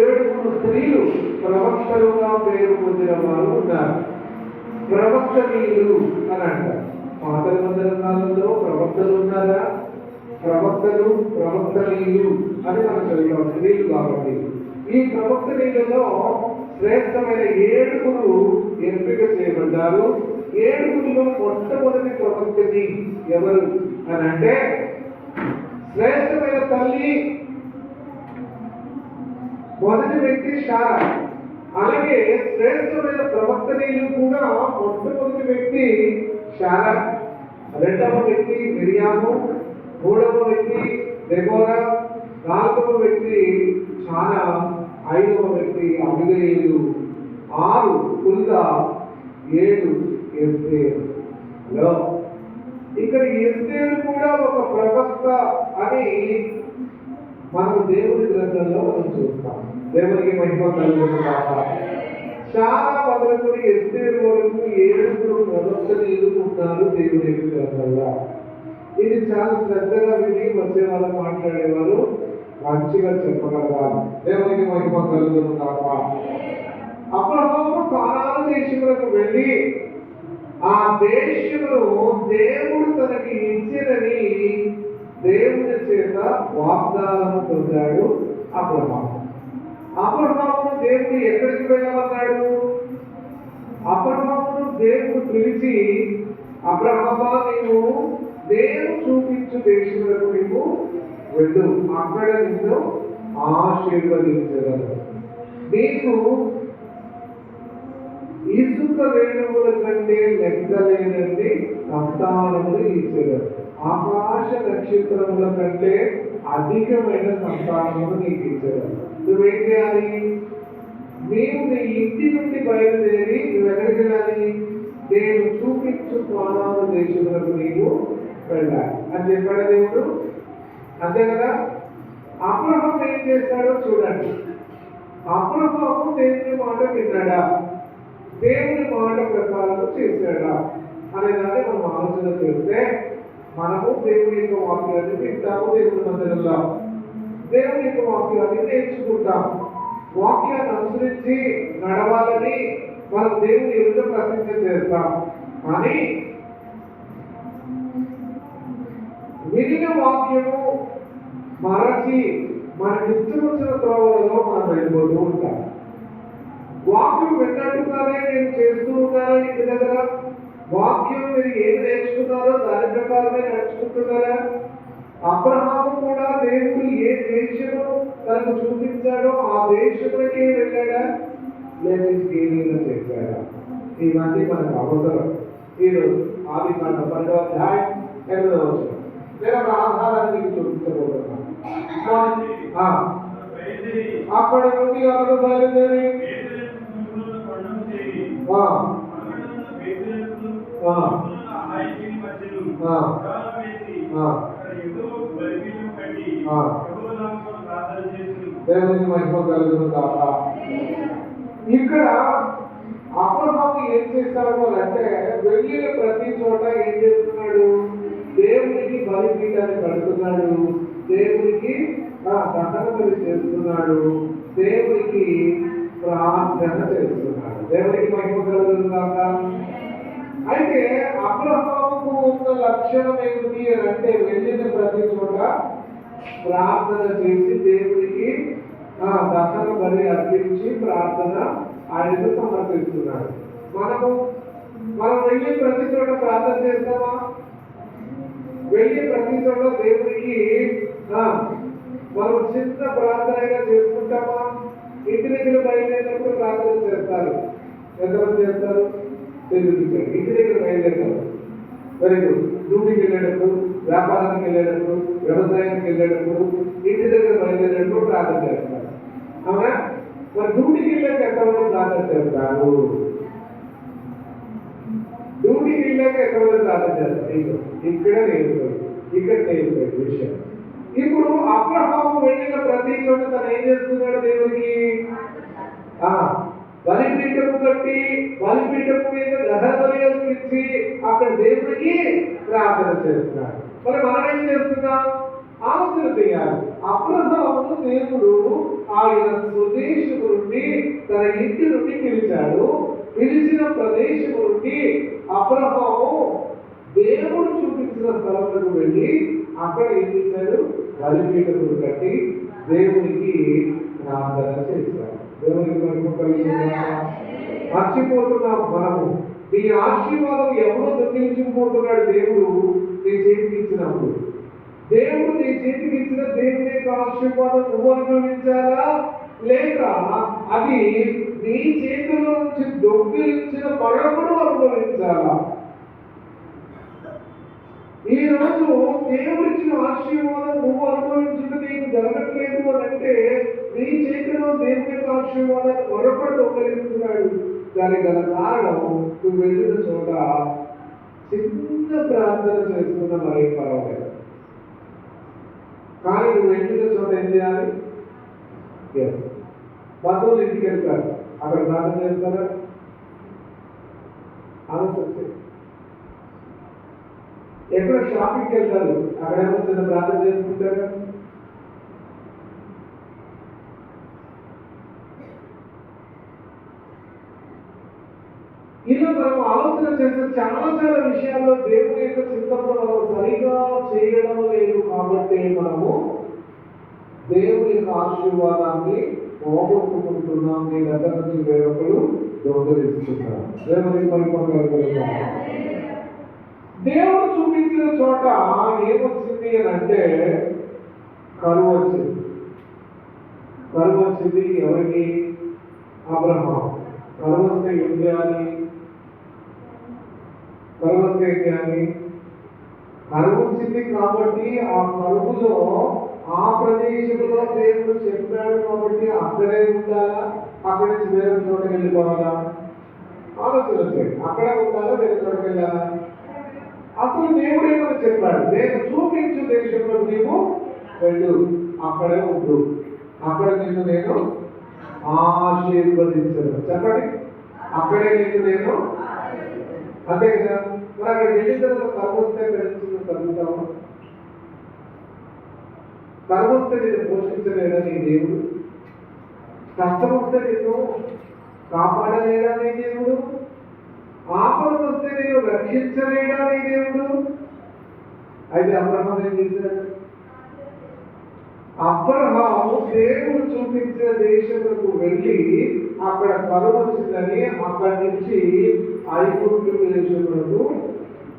7 స్త్రీలు ప్రవక్తలుగా పేరు పొందిన వారు ఉన్నారు. ప్రవక్తనీయులు అని అంటారు. పాత నిబంధన కాలంలో ప్రవక్తలు ఉన్నారా? ప్రవక్తనీయులు అని మనం చదివాం, స్త్రీలు కాబట్టి. ఈ ప్రవక్తనీయులలో శ్రేష్టమైన 7 ఎంపిక చేయబడ్డారు. 7లో మొట్టమొదటి ప్రవక్తని ఎవరు అని అంటే, శ్రేష్టమైన తల్లి మొదటి వ్యక్తి శారా. అలాగే శ్రేష్టమైన ప్రవక్తనీయులు కూడా మొట్టమొదటి వ్యక్తి శారా, రెండవ వ్యక్తి మిరియాము, మూడవ వ్యక్తి దెబోరా, నాలుగవ వ్యక్తి చానా, ఐదవ వ్యక్తి అబిగయీలు, 6 హుల్దా, 7 ఎస్తేరు. ఇక్కడ ఎస్తేరు కూడా ఒక ప్రవక్త అని మనం దేవుని గ్రంథంలో మనం చూస్తాం. దేవునికి మహిమ కలుగును గాక. చాలా మొదలుకొని ఎస్తేరు వరకు 7 ప్రవక్తలు ఉన్నారు దేవుని గ్రంథంలో. ఇది చాలా శ్రద్ధగా విని వచ్చే వాళ్ళు మాట్లాడేవారు మంచిగా చెప్పగలగాలి. దేవునికి మహిమ కలుగును గాక. అబ్రహాము కానాను దేశములకు వెళ్ళి ఆ దేశమును దేవుడు తనకి ఇచ్చినని దేవుని చేత వాగ్దానం పొందాడు అబ్రహాము. అబ్రహామును దేవుడు ఎక్కడికి వెళ్ళమన్నాడు? అబ్రహామును దేవుడు పిలిచి, అబ్రహామా, నీవు నేను చూపించు దేశములకు నీవు వెళ్ళు, అక్కడ నిన్ను ఆశీర్వదించగలరు, నీకు ఇసుక రేణువుల కంటే లెక్కలేనన్ని సంతానములు ఇచ్చేవారు, ఆకాశ నక్షత్రముల కంటే అధికమైన సంతానములు నీకు ఇచ్చేవారు. నువ్వేం చేయాలి? నీవు నీ ఇంటి నుండి బయలుదేరి నువ్వు ఎక్కడికి వెళ్ళాలి? నేను చూపించు కానాను దేశములకు నీవు వెళ్ళాలి అని చెప్పాడు దేవుడు. అంతే కదా? అబ్రహాము ఏం చేశాడో చూడండి. అబ్రహాము దేవుని మాట విన్నాడా? దేవుని మాట ప్రకారం చేశాడా అనేదాన్ని మనం ఆలోచన చేస్తే, మనము దేవుని యొక్క వాక్యాన్ని వింటాము, దేవుని మందిరంలో దేవుని యొక్క వాక్యాన్ని నేర్చుకుంటాం. వాక్యాన్ని అనుసరించి నడవాలని మనం దేవుని ఎదుట ప్రతిజ్ఞ చేస్తాం. కానీ వినిన వాక్యము మరచి మనకి ఇష్టం వచ్చిన త్రోవలలో మనం వెళ్ళిపోతూ ఉంటాం. వాక్యం విన్నట్టుగానే నేను చేస్తూ ఉన్నారా? ఇంటి దగ్గర వాక్యం మీరు ఏమి నేర్చుకున్నారో దాని ప్రకారమే నడుచుకుంటున్నారా? అబ్రహాము కూడా దేవుడు ఏ దేశము తనకు చూపించాడో ఆ దేశంలోకి వెళ్ళాడా, లేదా చేశాడా? ఇవన్నీ మనకు అవసరం. ఈరోజు ఆదికాండ 12వ అధ్యాయం 8వ వచనం నేను ఒక ఆధారాన్ని చూపించబోతున్నాను. అక్కడి నుండి అతడు బయలుదేరి దేవునికి మహిమ కలుగును గాక. ఇక్కడ అబ్రహాము ఏం చేస్తాడు అంటే, వెళ్ళిన ప్రతి చోట ఏం చేస్తున్నాడు? దేవునికి బలిపీఠాన్ని కడుతున్నాడు, దేవునికి దహన బలి చేస్తున్నాడు, దేవునికి ప్రార్థన చేస్తున్నాడు. దేవునికి మహిమ కలుగును గాక. అయితే అబ్రహాముకు ఉన్న లక్షణం ఏమిటి అని అంటే, వెళ్ళిన ప్రతి చోట ప్రార్థన చేసి దేవునికి దహన బలి అర్పించి ప్రార్థన ఆయనకు సమర్పిస్తున్నాడు. మనం వెళ్ళి ప్రతి చోట ప్రార్థన చేస్తామా? వెళ్ళి ప్రతి చోట దేవునికి మనం చిన్న ప్రార్థనగా చేసుకుంటామా? ఇంటి దగ్గర బయలుదేరినప్పుడు ప్రార్థన చేస్తారు. ఎంతమంది చేస్తారు? తెలియదు. ఇంటి దగ్గర బయలుదేరారు, వెరీ గుడ్. డ్యూటీకి వెళ్ళేటప్పుడు, వ్యాపారానికి వెళ్ళేటప్పుడు, వ్యవసాయానికి వెళ్ళేటప్పుడు, ఇంటి దగ్గర బయలుదేరేటప్పుడు ప్రార్థన చేస్తారు. అవునా? మరి డ్యూటీకి వెళ్ళాక ఎంతమంది ప్రార్థన చేస్తారు? డ్యూటీకి వెళ్ళాక ఎంతమంది ప్రార్థన చేస్తారు? ఇక్కడ నేర్చుకోండి విషయం. ఇప్పుడు అబ్రహాము వెళ్ళిన ప్రతి చోట తను ఏం చేస్తున్నాడు? దేవునికి బలిపీఠము కట్టి బలిపీఠము మీద దహన బలి అర్పించి అక్కడ దేవునికి ప్రార్థన చేస్తున్నాడు. మరి మనం ఏం చేస్తున్నాం? ఆలోచన చేయాలి. అబ్రహామును దేవుడు ఆయన స్వదేశము నుండి తన ఇంటి నుండి పిలిచాడు. పిలిచిన ప్రదేశము నుండి అబ్రహాము దేవుడు చూపించిన స్థలములకు వెళ్ళి అక్కడ ఏం చేశాడు? బలిపీఠములు కట్టి దేవునికి ప్రార్థన చేశాడు. దేవునికి మర్చిపోతున్నాం మనము. నీ ఆశీర్వాదం ఎవరో దొంగిలించుకుపోతున్నాడు దేవుడు నీ చేతికి ఇచ్చినప్పుడు. దేవుడు నీ చేతికి ఇచ్చిన దేవుని యొక్క ఆశీర్వాదం నువ్వు అనుభవించాలా, లేక అది నీ చేతిలో నుంచి దొంగిలించిన మరొకడు అనుభవించాలా? ఈ రోజు దేవుడిచ్చిన ఆశీర్వాదం నువ్వు అనుభవించుకుంటే నీకు జరగట్లేదు అని అంటే నీ చేతిలో దేవుని యొక్క ఆశీర్వాదాన్ని మరొకడు దొంగిలిస్తున్నాడు. దానికి గల కారణం నువ్వు వెళ్ళిన చోట చిన్న ప్రార్థన చేసుకున్న మరీ పర్వాలేదు. కానీ నువ్వు వెళ్ళిన చోట ఏం చేయాలి? బంధువులు ఇంటికి వెళ్తారు, అక్కడ ప్రార్థన చేస్తారా? ఆలోచించే ఎక్కడ షాపింగ్కి వెళ్తారు, అక్కడేమో చిన్న ప్రార్థన చేసుకుంటారు. ఇలా మనం ఆలోచన చేస్తే చాలా విషయాల్లో దేవుని యొక్క చిత్తంలో మనం సరిగా చేయడం లేదు కాబట్టి మనము దేవుని యొక్క ఆశీర్వాదాన్ని పోగొట్టుకుంటున్నాం. మీ దగ్గర నుంచి వేరొకరు దొంగలిస్తున్నారు. దేవుని పరిపక్వత దేవుడు చూపించిన చోట ఏమొచ్చింది అని అంటే కరువు వచ్చింది. కరువు వచ్చింది ఎవరికి? అబ్రహాం. కరువు వస్తే ఏం చేయాలి? కరువు వస్తే ఏం చేయాలి? కరువు వచ్చింది కాబట్టి ఆ కరువులో ఆ ప్రదేశంలో దేవుడు చెప్పాడు కాబట్టి అక్కడే ఉండాలా, అక్కడి నుంచి వేరే చోటకి వెళ్ళిపోవాలా? ఆలోచన వచ్చాయి. అక్కడే ఉండాలా, వేరే చోటకి వెళ్ళాలా? అసలు దేవుడు ఏమని చెప్పాడు? నేను చూపించు దేశంలో నీవు వెళ్ళు, అక్కడే ఉండు, అక్కడ నిన్ను నేను ఆశీర్వదించను. చెప్పండి, అక్కడే నీకు నేను. అంతే కదా? మరి అక్కడ వెళ్ళిన తర్వాత కర్మస్తే కలుగుతాము. కర్మస్తే నేను పోషించలేడా నీ దేవుడు? కష్టం వస్తే నిన్ను కాపాడలేడా నీ దేవుడు? ఆపద వస్తే నేను రక్షించలేడా నీ దేవుడు? అయితే అబ్రహాం ఏం చేశాడు? అబ్రహాము దేవుడు చూపించే దేశంకు వెళ్ళి అక్కడ కరువు వచ్చిందని అక్కడి నుంచి ఐగుప్తు దేశంలో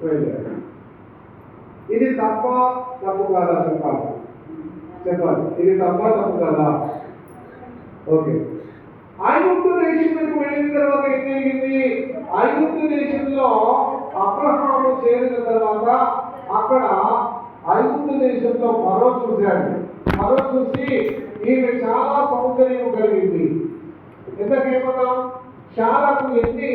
వెళ్ళాడు. ఇది తప్పు కాదా? చెప్పాలి. ఇది తప్పు కాదా? ఓకే. ఐగుప్తు దేశంలోకి వెళ్ళిన తర్వాత ఏం జరిగింది? ఐగుప్తు దేశంలో అబ్రహాము చేరిన తర్వాత అక్కడ ఐగుప్తు దేశంలో ఫరో చూశాడు. ఫరో చూసి ఈమె చాలా సౌందర్యం కలిగింది. ఎంతకేమన్నా శాలకు ఎన్ని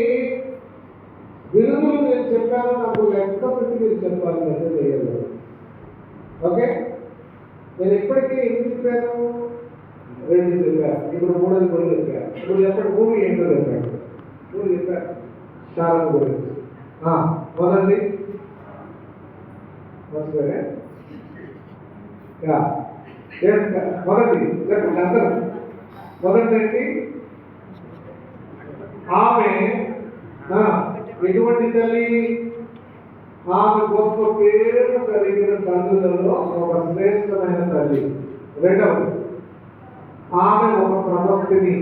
బిరుదులు నేను చెప్పాను, నాకు లెక్క పెట్టి మీరు చెప్పాలి, మెసేజ్ చేయగలరు. ఓకే, నేను ఇప్పటికీ ఎన్ని చెప్పాను? 2 చెప్పాను. ఇప్పుడు 3 కూడా చెప్పాను. ఇప్పుడు చెప్పండి, 3 ఏంటో చెప్పాను. 3 చెప్పాను శాలకు గురించి. మొదటి మొదటి చెప్పండి అందరూ. మొదటి ఆమె ఎటువంటి తల్లి? ఆమె గొప్ప పేరు కలిగిన తల్లులలో ఒక శ్రేష్టమైన తల్లి. రెండవది, ఆమె ఒక ప్రవక్తిని.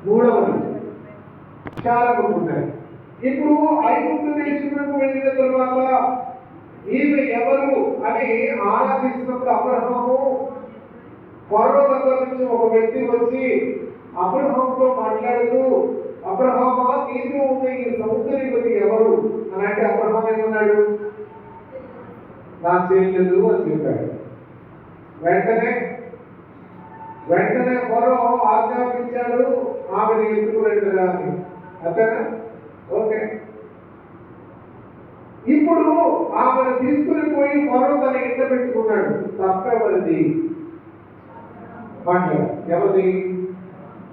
మూడవది, చాలా ఉన్నాయి. ఇప్పుడు ఐగుప్తు దేశంలోకి వెళ్ళిన తర్వాత ఈమె ఎవరు అని ఆరాధిస్తున్నప్పుడు అబ్రహాము ఫరో దగ్గర నుంచి ఒక వ్యక్తి వచ్చి అబ్రహాముతో మాట్లాడుతూ, అబ్రహామా, నీతో ఉన్న ఈ సౌందర్యవతి ఎవరు అని అంటే అబ్రహాం ఏమన్నాడు? నా చెల్లెలు అని చెప్పాడు. వెంటనే ఫరో ఆజ్ఞాపించాడు, ఆమెను ఎత్తుకురండిరా అని. అంతేనా? ఓకే. ఇప్పుడు ఆమెను తీసుకుని పోయి ఫరో తన ఇంట పెట్టుకున్నాడు. తప్పెవరిది? మాట్లాడు. ఎవరిది?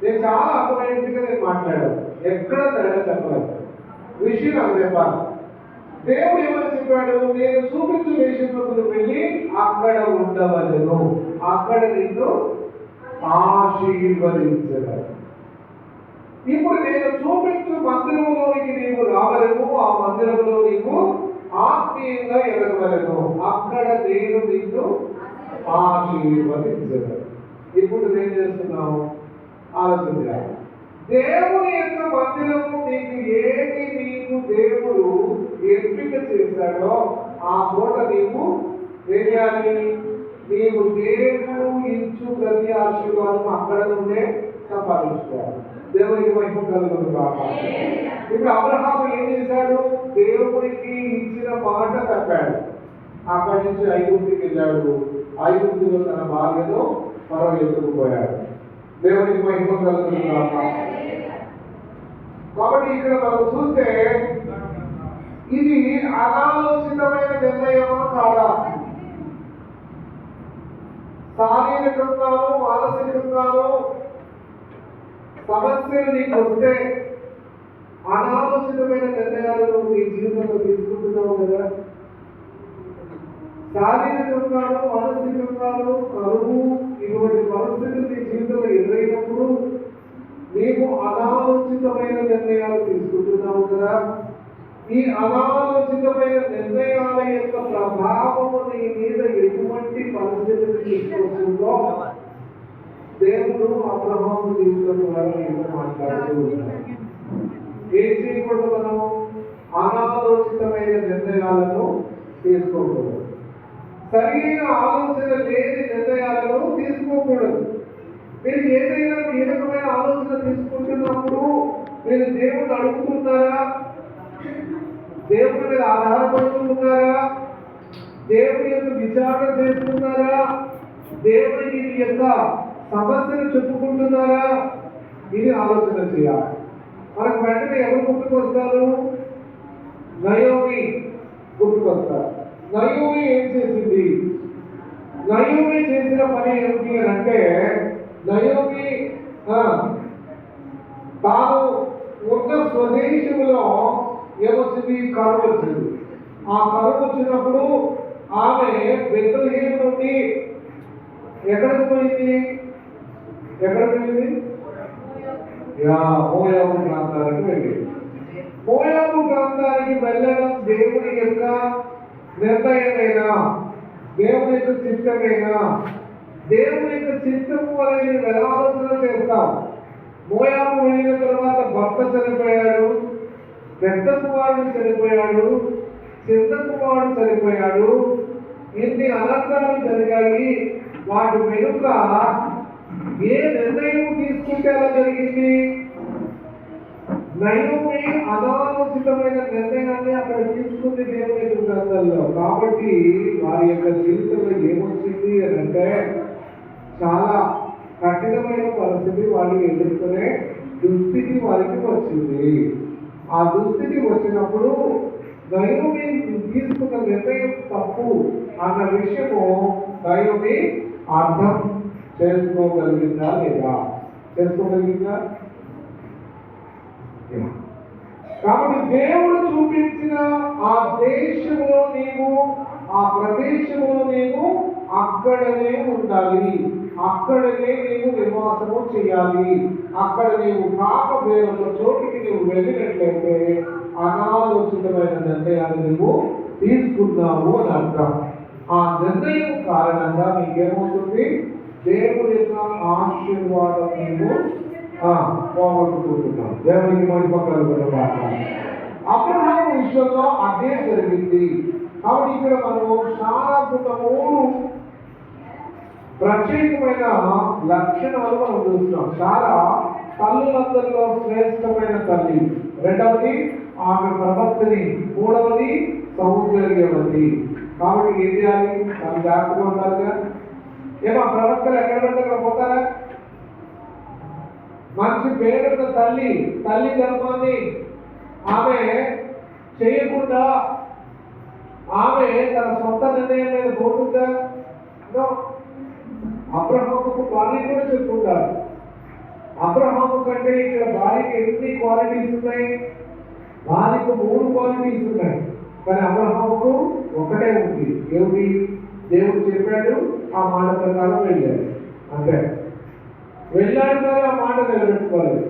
నేను చాలా అర్థమైనట్టుగా నేను మాట్లాడాను. ఎక్కడ తేడా చెప్పలేదు. విషయం నాకు చెప్పాలి. దేవుడు ఏమని చెప్పాడు? నేను చూపించు దేశంలోకి వెళ్ళి అక్కడ ఉండవలను, అక్కడ నిన్ను ఆశీర్వదించను. ఇప్పుడు నేను చూపించు మందిరములోనికి నీవు రావలను, ఆ మందిరంలో నీవు ఆత్మీయంగా ఎదగవలను, అక్కడ నేను నిన్ను ఆశీర్వదించను. ఇప్పుడు ఏం చేస్తున్నావు ఆలోచన. దేవుని యొక్క మందిరము నీకు ఏది నీకు దేవుడు ఎంపిక చేశాడో ఆ చోట నీవు ఏం చేయాలి? నీవు దేవుడు ఇచ్చు ప్రతి ఆశీర్వాదం అక్కడ నుండే సంపాదించుకోవాలి. దేవునికి మహిమ కలుగును గాక. ఇప్పుడు అబ్రహాము ఏం చేశాడు? దేవునికి ఇచ్చిన మాట తప్పాడు. అక్కడి నుంచి ఐగుప్తుకి వెళ్ళాడు. ఐగుప్తులో తన భార్యను మరో ఎత్తుకుపోయాడు. దేవునికి మహిమ కలుగును గాక. కాబట్టి ఇక్కడ మనం చూస్తే ఇది అనాలోచితమైన నిర్ణయమా కాదా? శారీరకంగాను మానసికంగాను సమస్యలు నీకు వస్తే అనాలోచితమైన నిర్ణయాలు నువ్వు నీ జీవితంలో తీసుకుంటున్నావు కదా. శారీరకంగాను మానసికంగాను కరువు ఇటువంటి పరిస్థితులు నీ జీవితంలో ఎదురైనప్పుడు నీవు అనాలోచితమైన నిర్ణయాలు తీసుకుంటున్నావు కదా. ఈ అనాలోచితమైన నిర్ణయాల యొక్క ప్రభావము నీ మీద ఎటువంటి పరిస్థితులు తీసుకొచ్చిందో దేవుడు అబ్రహాము జీవితం ద్వారా నీతో మాట్లాడుతూ ఉన్నాడు. ఏం చేయకూడదు? మనం అనాలోచితమైన నిర్ణయాలను తీసుకోకూడదు. సరైన ఆలోచన లేని నిర్ణయాలను తీసుకోకూడదు. మీరు ఏదైనా కీలకమైన ఆలోచన తీసుకుంటున్నప్పుడు మీరు దేవుడిని అడుగుతున్నారా? దేవుడి మీద ఆధారపడుతున్నారా? దేవుడి యొక్క విచారణ చేస్తున్నారా? దేవుడికి ఇది యొక్క సమస్యను చెప్పుకుంటున్నారా? ఇది ఆలోచన చేయాలి. మనకు వెంటనే ఎవరు గుర్తుకొస్తారు? నయోమి గుర్తుకొస్తారు. నయోమి ఏం చేసింది? నయోమి చేసిన పని ఏమిటి అని అంటే, నయోమి తాను ఉన్న స్వదేశంలో ఏమొచ్చింది? కరువు వచ్చింది. ఆ కరువు వచ్చినప్పుడు ఆమె బెత్లెహేము నుండి ఎక్కడికి పోయింది? మోయాబు ప్రాంతానికి వెళ్ళింది. మోయాబు ప్రాంతానికి వెళ్ళడం దేవుని యొక్క నిర్ణయమైనా, దేవుని యొక్క చిత్తమైనా, దేవుని యొక్క చిత్తము అనేది ఎలా ఆలోచన చేస్తాం? మోయాబు వెళ్ళిన తర్వాత భర్త చనిపోయాడు, పెద్ద కుమారుడు చనిపోయాడు, చిన్న కుమారుడు చనిపోయాడు. ఇన్ని అనర్థాలు జరిగాయి. వాటి వెనుక ఏ నిర్ణయం తీసుకుంటే అలా జరిగింది? నయోమి అనాలోచితమైన నిర్ణయాన్ని అక్కడ తీసుకుంది దేవుని గ్రంథంలో. కాబట్టి వారి యొక్క జీవితంలో ఏమొచ్చింది అని అంటే, చాలా కఠినమైన పరిస్థితి వారికి ఎదుర్కొనే దుస్థితి వారికి వచ్చింది. ఆ దుస్థితి వచ్చినప్పుడు నయోమి తీసుకున్న నిర్ణయం తప్పు అన్న విషయము నయోమి అర్థం చేసుకోగలిగిందా లేదా? చేసుకోగలిగిందా? కాబట్టి దేవుడు చూపించిన ఆ దేశంలో నీవు, ఆ ప్రదేశంలో నీవు అక్కడనే ఉండాలి, అక్కడనే నీవు నివాసము చేయాలి. అక్కడ నీవు కాక వేరొక చోటికి నీవు వెళ్ళినట్లయితే అనాలోచితమైన నిర్ణయాలు నువ్వు తీసుకున్నావు అని అర్థం. ఆ నిర్ణయం కారణంగా నీకేమవుతుంది? దేవుడి యొక్క ఆశీర్వాదం నీవు పోగొట్టుకుంటున్నావు. దేవునికి మహిమ కలుగును. అబ్రహాము విషయంలో అదే జరిగింది. కాబట్టి ఇక్కడ మనము చాలా 3 ప్రత్యేకమైన లక్షణాలు మనం చూస్తున్నాం. చాలా తల్లులందరిలో శ్రేష్టమైన తల్లి. రెండవది ఆమె ప్రవర్తని. మూడవది సౌందర్యవతి. కాబట్టి ఏం చేయాలి? చాలా జాగ్రత్తగా ఉండాలిగా. ఏమో ప్రవర్తన ఎక్కడ పెడతారో పోతారా? మంచి పేరున్న తల్లి ధర్మాన్ని ఆమె చేయకుండా ఆమె తన సొంత నిర్ణయం మీద పోతుందా? అబ్రహాముకు భార్య కూడా చెప్పుకుంటారు. అబ్రహాము కంటే ఇక్కడ భార్యకి ఎన్ని క్వాలిటీస్ ఉన్నాయి? భార్యకు 3 క్వాలిటీస్ ఉన్నాయి, కానీ అబ్రహాముకు ఒకటే ఉంది. ఏమిటి? దేవుడు చెప్పాడు, ఆ మాట ప్రకారం వెళ్ళాడు, అంతే. వెళ్ళాడు కానీ ఆ మాట నిలబెట్టుకోలేదు.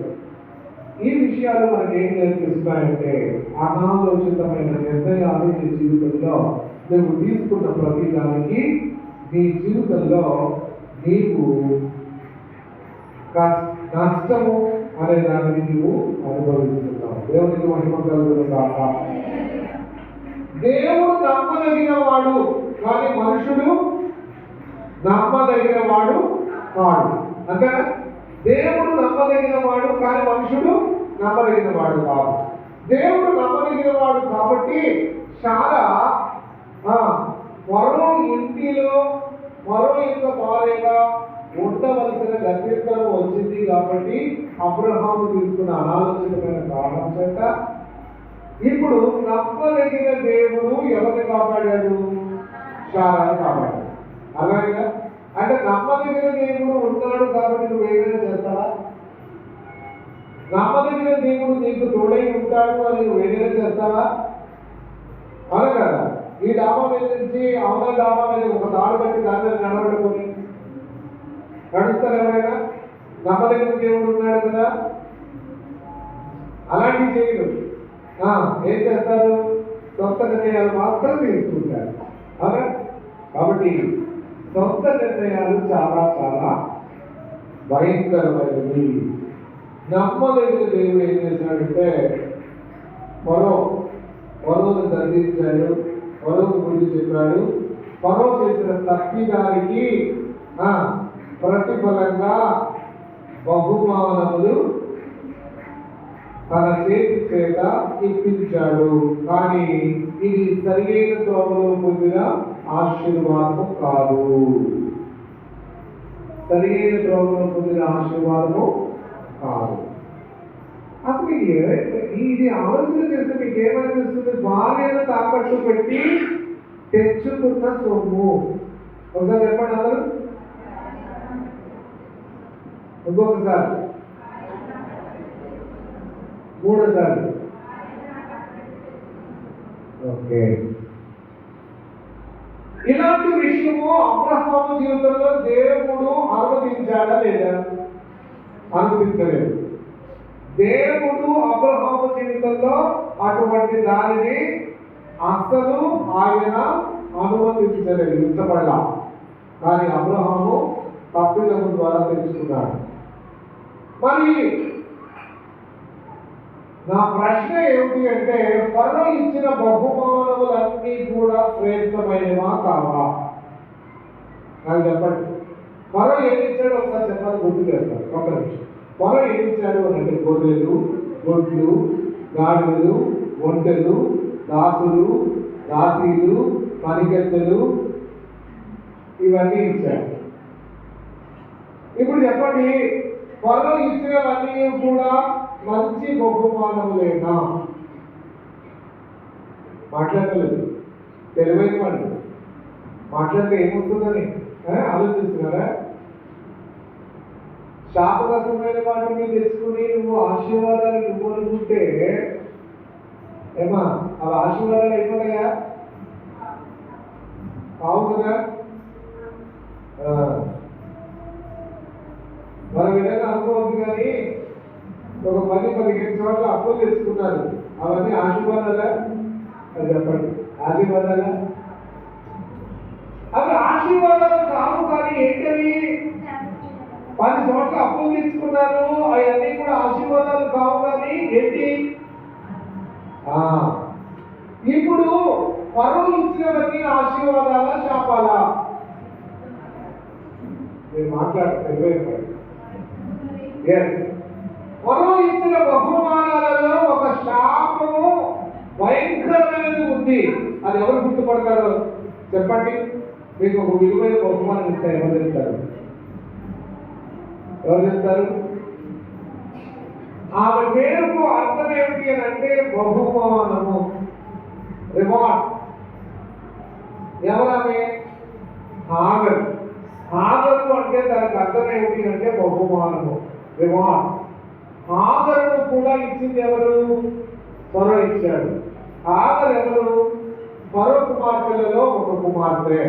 ఈ విషయాలు మనకి ఏం నేర్పిస్తున్నాయంటే అనాలోచితమైన నిర్ణయాలు నీ జీవితంలో నువ్వు తీసుకున్న ప్రతి దానికి నీ జీవితంలో నీవు నష్టము అనే దానిని నువ్వు అనుభవిస్తున్నావు. దేవునికి మహిమ కలుగును కాక. దేవుడు నమ్మదగిన వాడు కానీ మనుషుడు నమ్మదగిన వాడు కాడు. అంటే దేవుడు నమ్మదగిన వాడు కానీ మనుషుడు నమ్మదగిన వాడు కాదు. దేవుడు నమ్మదగిన వాడు కాబట్టి చాలా మరో ఇంటిలో మరో యొక్క భార్యగా ఉండవలసిన గత్యంతరం వచ్చింది కాబట్టి అబ్రహాము తీసుకున్న అనాలోచితమైన కారణం చేత ఇప్పుడు నమ్మదగిన దేవుడు ఎవరిని కాపాడాడు? శారాను కాపాడాడు. అలాగే అంటే నమ్మదగిన దేవుడు ఉన్నాడు కాబట్టి నువ్వు ఏదైనా చేస్తావా? నమ్మదగిన దేవుడు నీకు తోడై ఉంటాడు అని నువ్వు ఏదైనా చేస్తావా? అలా కదా. ఈ డాబా మీద నుంచి అవతల డాబా మీద ఒక తాడు కట్టి దాని మీద నడవడుకొని నడుస్తారు ఎవరైనా? నమ్మదగిన దేవుడు ఉన్నాడు కదా, అలాంటివి చేయడు. ఏం చేస్తారు? సొంత నిర్ణయాలు మాత్రం తీసుకుంటారు. అవునా? కాబట్టి సొంత నిర్ణయాలు చాలా చాలా భయంకరమైనవి. నమ్మదగిన దేవుడు ఏం చేశాడంటే ఫరోను దండించాడు, ఫరోకు బుద్ధి చెప్పాడు. ఫరో చేసిన తప్పిదానికి ప్రతిఫలంగా బహుమానములు తన చేతి చేత ఇప్పించాడు. కానీ ఇది సరైన త్రోవలో పొందిన ఆశీర్వాదము కాదు. సరైన త్రోవలో పొందిన ఆశీర్వాదము కాదు. అసలు ఇది ఆలోచన చేస్తే మీకు ఏమనిపిస్తుంది? భార్యను తాకట్టు పెట్టి తెచ్చుకున్న సొమ్ము. ఒకసారి చెప్పండి అందరూ. ఇంకొకసారి, మూడోసారి. ఓకే. ఇలాంటి విషయము అబ్రహాము జీవితంలో దేవుడు అనుమతించాడా లేదా? అనుమతించలేదు. దేవుడు అబ్రహాము జీవితంలో అటువంటి దానిని అస్సలు ఆయన అనుమతించలేదు, ఇష్టపడలా. కానీ అబ్రహాము తప్పిదము ద్వారా తెలుసుకున్నాడు. మరి నా ప్రశ్న ఏమిటి అంటే, ఫరో ఇచ్చిన బహుమానములన్నీ కూడా శ్రేష్టమైనవా కావా? నాకు చెప్పండి. ఫరో ఏమి ఇచ్చాడు ఒకసారి చెప్పాలి, గుర్తు చేస్తాను. ఒక నిమిషం. ఫరో ఏమి ఇచ్చాడు అంటే గొర్రెలు, గొడ్లు, గాడిదలు, ఒంటెలు, దాసులు, దాసీలు, పనికెత్తెలు ఇవన్నీ ఇచ్చాడు. ఇప్పుడు చెప్పండి, ఫరో ఇచ్చినవన్నీ కూడా మంచి బహుమానములేనా? మాట్లాడలేదు. తెలివైన వాళ్ళు మాట్లాడితే ఏమొస్తుందని ఆలోచిస్తున్నారా? శాపగ్రస్తమైన వాటిని తెచ్చుకుని నువ్వు ఆశీర్వాదాలు నువ్వు అనుకుంటే ఏమా అవి ఆశీర్వాదాలు అయిపోతాయా? కావు కదా. మన విధంగా అనుకోవద్దు. కానీ ఒక 10-15 చోట్ల అప్పులు తెచ్చుకున్నారు. అవన్నీ ఆశీర్వాదాలా? అది చెప్పండి. ఆశీర్వాదాలా? అవి ఆశీర్వాదాలు కావు. కానీ ఏంటవి? 10 చోట్ల అప్పులు తెచ్చుకున్నారు. అవన్నీ కూడా ఆశీర్వాదాలు కావు. కానీ ఏంటి? ఇప్పుడు ఫరో ఇచ్చినవన్నీ ఆశీర్వాదాలా శాపాలా? మీరు మాట్లాడుతున్నారు. ఫరో ఇచ్చిన బహుమానాలలో ఒక శాపము భయంకరమైనది ఉంది. అది ఎవరు గుర్తుపడతారో చెప్పండి. మీకు ఒక విలువైన బహుమానం ఇస్తారు. ఎవరు చెప్తారు? ఎవరు చెప్తారు? ఆమె పేరుకు అర్థం ఏమిటి అని అంటే బహుమానము, రివార్డ్. ఎవరామె? హాగరు. హాగరు అంటే దానికి అర్థం ఏమిటి అంటే బహుమానము, రివార్డ్. హాగరును కూడా ఇచ్చింది ఎవరు? ఫరో ఇచ్చాడు. హాగరు ఎవరు? ఫరో కుమార్తెలలో ఒక కుమార్తె.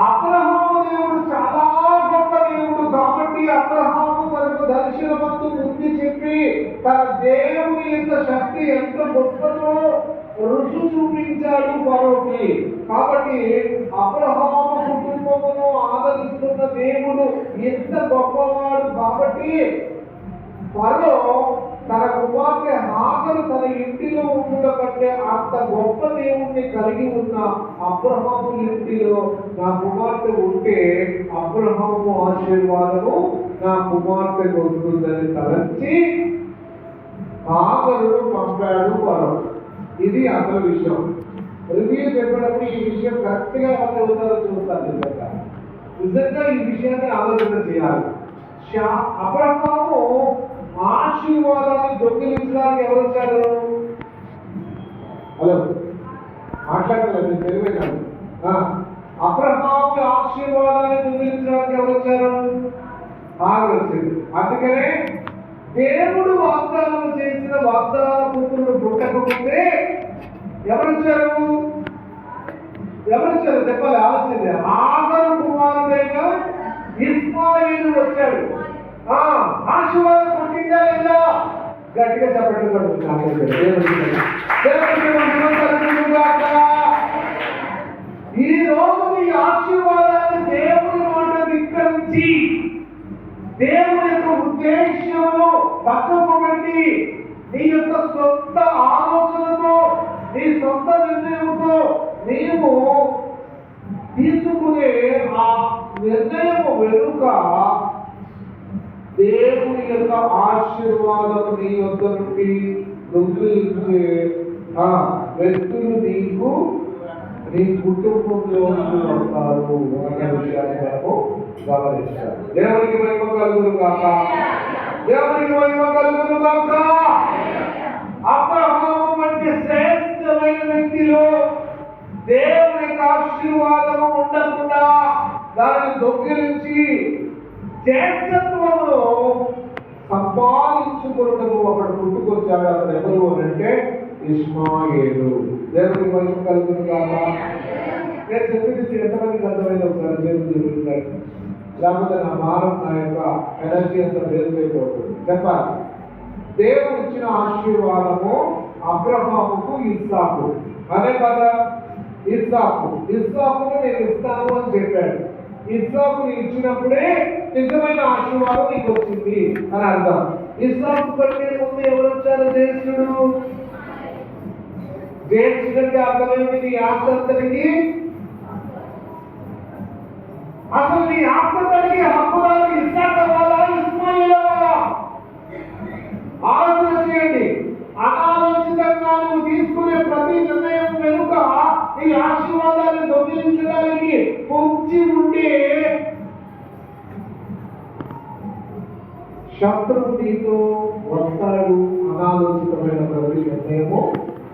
అబ్రహాము దేవుడు చాలా గొప్ప దేవుడు కాబట్టి అబ్రహాము తనకు దర్శనమందు ముందు చెప్పి తన దేవుని యొక్క శక్తి ఎంత గొప్పదో రుచి చూపించాడు ఫరోకి. కాబట్టి అబ్రహాము కుటుంబమును ఆదరిస్తున్న దేవుడు ఎంత గొప్పవాడు. కాబట్టి ఫరో తన కుమార్తె హాగరు తన ఇంటిలో ఉండడం కంటే అంత గొప్ప దేవుణ్ణి కలిగి ఉన్న అబ్రహాము ఇంటిలో నా కుమార్తె ఉంటే అబ్రహాము ఆశీర్వాదము నా కుమార్తెకు వస్తుందని తలంచి హాగరును పంపాడు ఫరో. ఇది అసలు విషయం. రివ్యూ చెప్పినప్పుడు ఈ విషయం కరెక్ట్గా ఎవరు అవుతారో చూస్తారు. నిజంగా ఈ విషయాన్ని ఆలోచన చేయాలి. అబ్రహాము ఆశీర్వాదాన్ని దొంగిలించడానికి ఎవరు వచ్చారు? హలో, మాట్లాడలేదు, తెలివే కాదు. అబ్రహాము ఆశీర్వాదాన్ని దొంగిలించడానికి ఎవరు వచ్చారు? హాగరు వచ్చింది. అందుకనే దేవుడు వాగ్దానం చేసిన వాగ్దాన పుత్రుడు పుట్టకముందే ఎవరొచ్చారు? చెప్పాలి, ఆలోచించండి. హాగరు కుమారుడైన ఇస్మాయిలు వచ్చాడు. ఆశీర్వాదం పుట్టిందా లేదా? గట్టిగా చెప్పండి. ఈ రోజు ఈ ఆశీర్వాదాన్ని దేవుని మాట ధిక్కరించి దేవుని యొక్క ఉద్దేశము పక్కకు పెట్టి నీ యొక్క సొంత ఆలోచనతో నీ సొంత నిర్ణయంతో నీవు తీసుకునే ఆ నిర్ణయము వెనుక దేవుని యొక్క ఆశీర్వాదం నీ యొద్ద నుండి దొంగిలించే వ్యక్తులు నీకు నీ కుటుంబంలో వస్తారు అనే విషయాన్ని మనము గమనించాలి. దేవునికి మహిమ కలుగును గాక. దేవునికి మహిమ కలుగును గాక. అబ్రహాము వంటి శ్రేష్టమైన వ్యక్తిలో దేవుని ఆశీర్వాదము ఉండకుండా దానిని దొంగిలించి జ్యేష్ఠత్వంలో సంపాదించుకున్నకు ఒకడు పుట్టుకొచ్చాడు. అతను ఎవరు అంటే ఇష్మాయేలు. దేవునికి మహిమ కలుగును గాక. నేను చెప్పింది ఎంతమందికి అర్థమైంది ఒకసారి దేవుడు చూపించాడు. లేకపోతే నా భారం, నా యొక్క ఎనర్జీ అంతా వేస్ట్ అయిపోతుంది. చెప్పాలి. దేవుడు ఇచ్చిన ఆశీర్వాదము అబ్రహాముకు ఇస్సాకు అనే కదా. ఇస్సాకును నేను ఇస్తాను అని చెప్పాడు. ఇస్సాకుని ఇచ్చినప్పుడే నిజమైన ఆశీర్వాదం నీకు వచ్చింది అని అర్థం. ఇస్సాకు కంటే ముందు ఎవరు వచ్చారు? జ్యేష్ఠుడంటే అర్థమైంది నీ ఆస్తంతరికి. అసలు నీ ఆస్తంతరికి హక్కుదారు ఇస్సాకు అవ్వాలా, ఇస్మాయిల్ అవ్వాలా? ఆలోచన చేయండి. అనాలోచితంగా నువ్వు తీసుకునే ప్రతి నిర్ణయం వెనుక నీ ఆశీర్వాదాన్ని దొంగిలించడానికి పొంచి ఉండే శత్రువు నీతో వస్తాడు. అనాలోచితమైన ప్రతి నిర్ణయము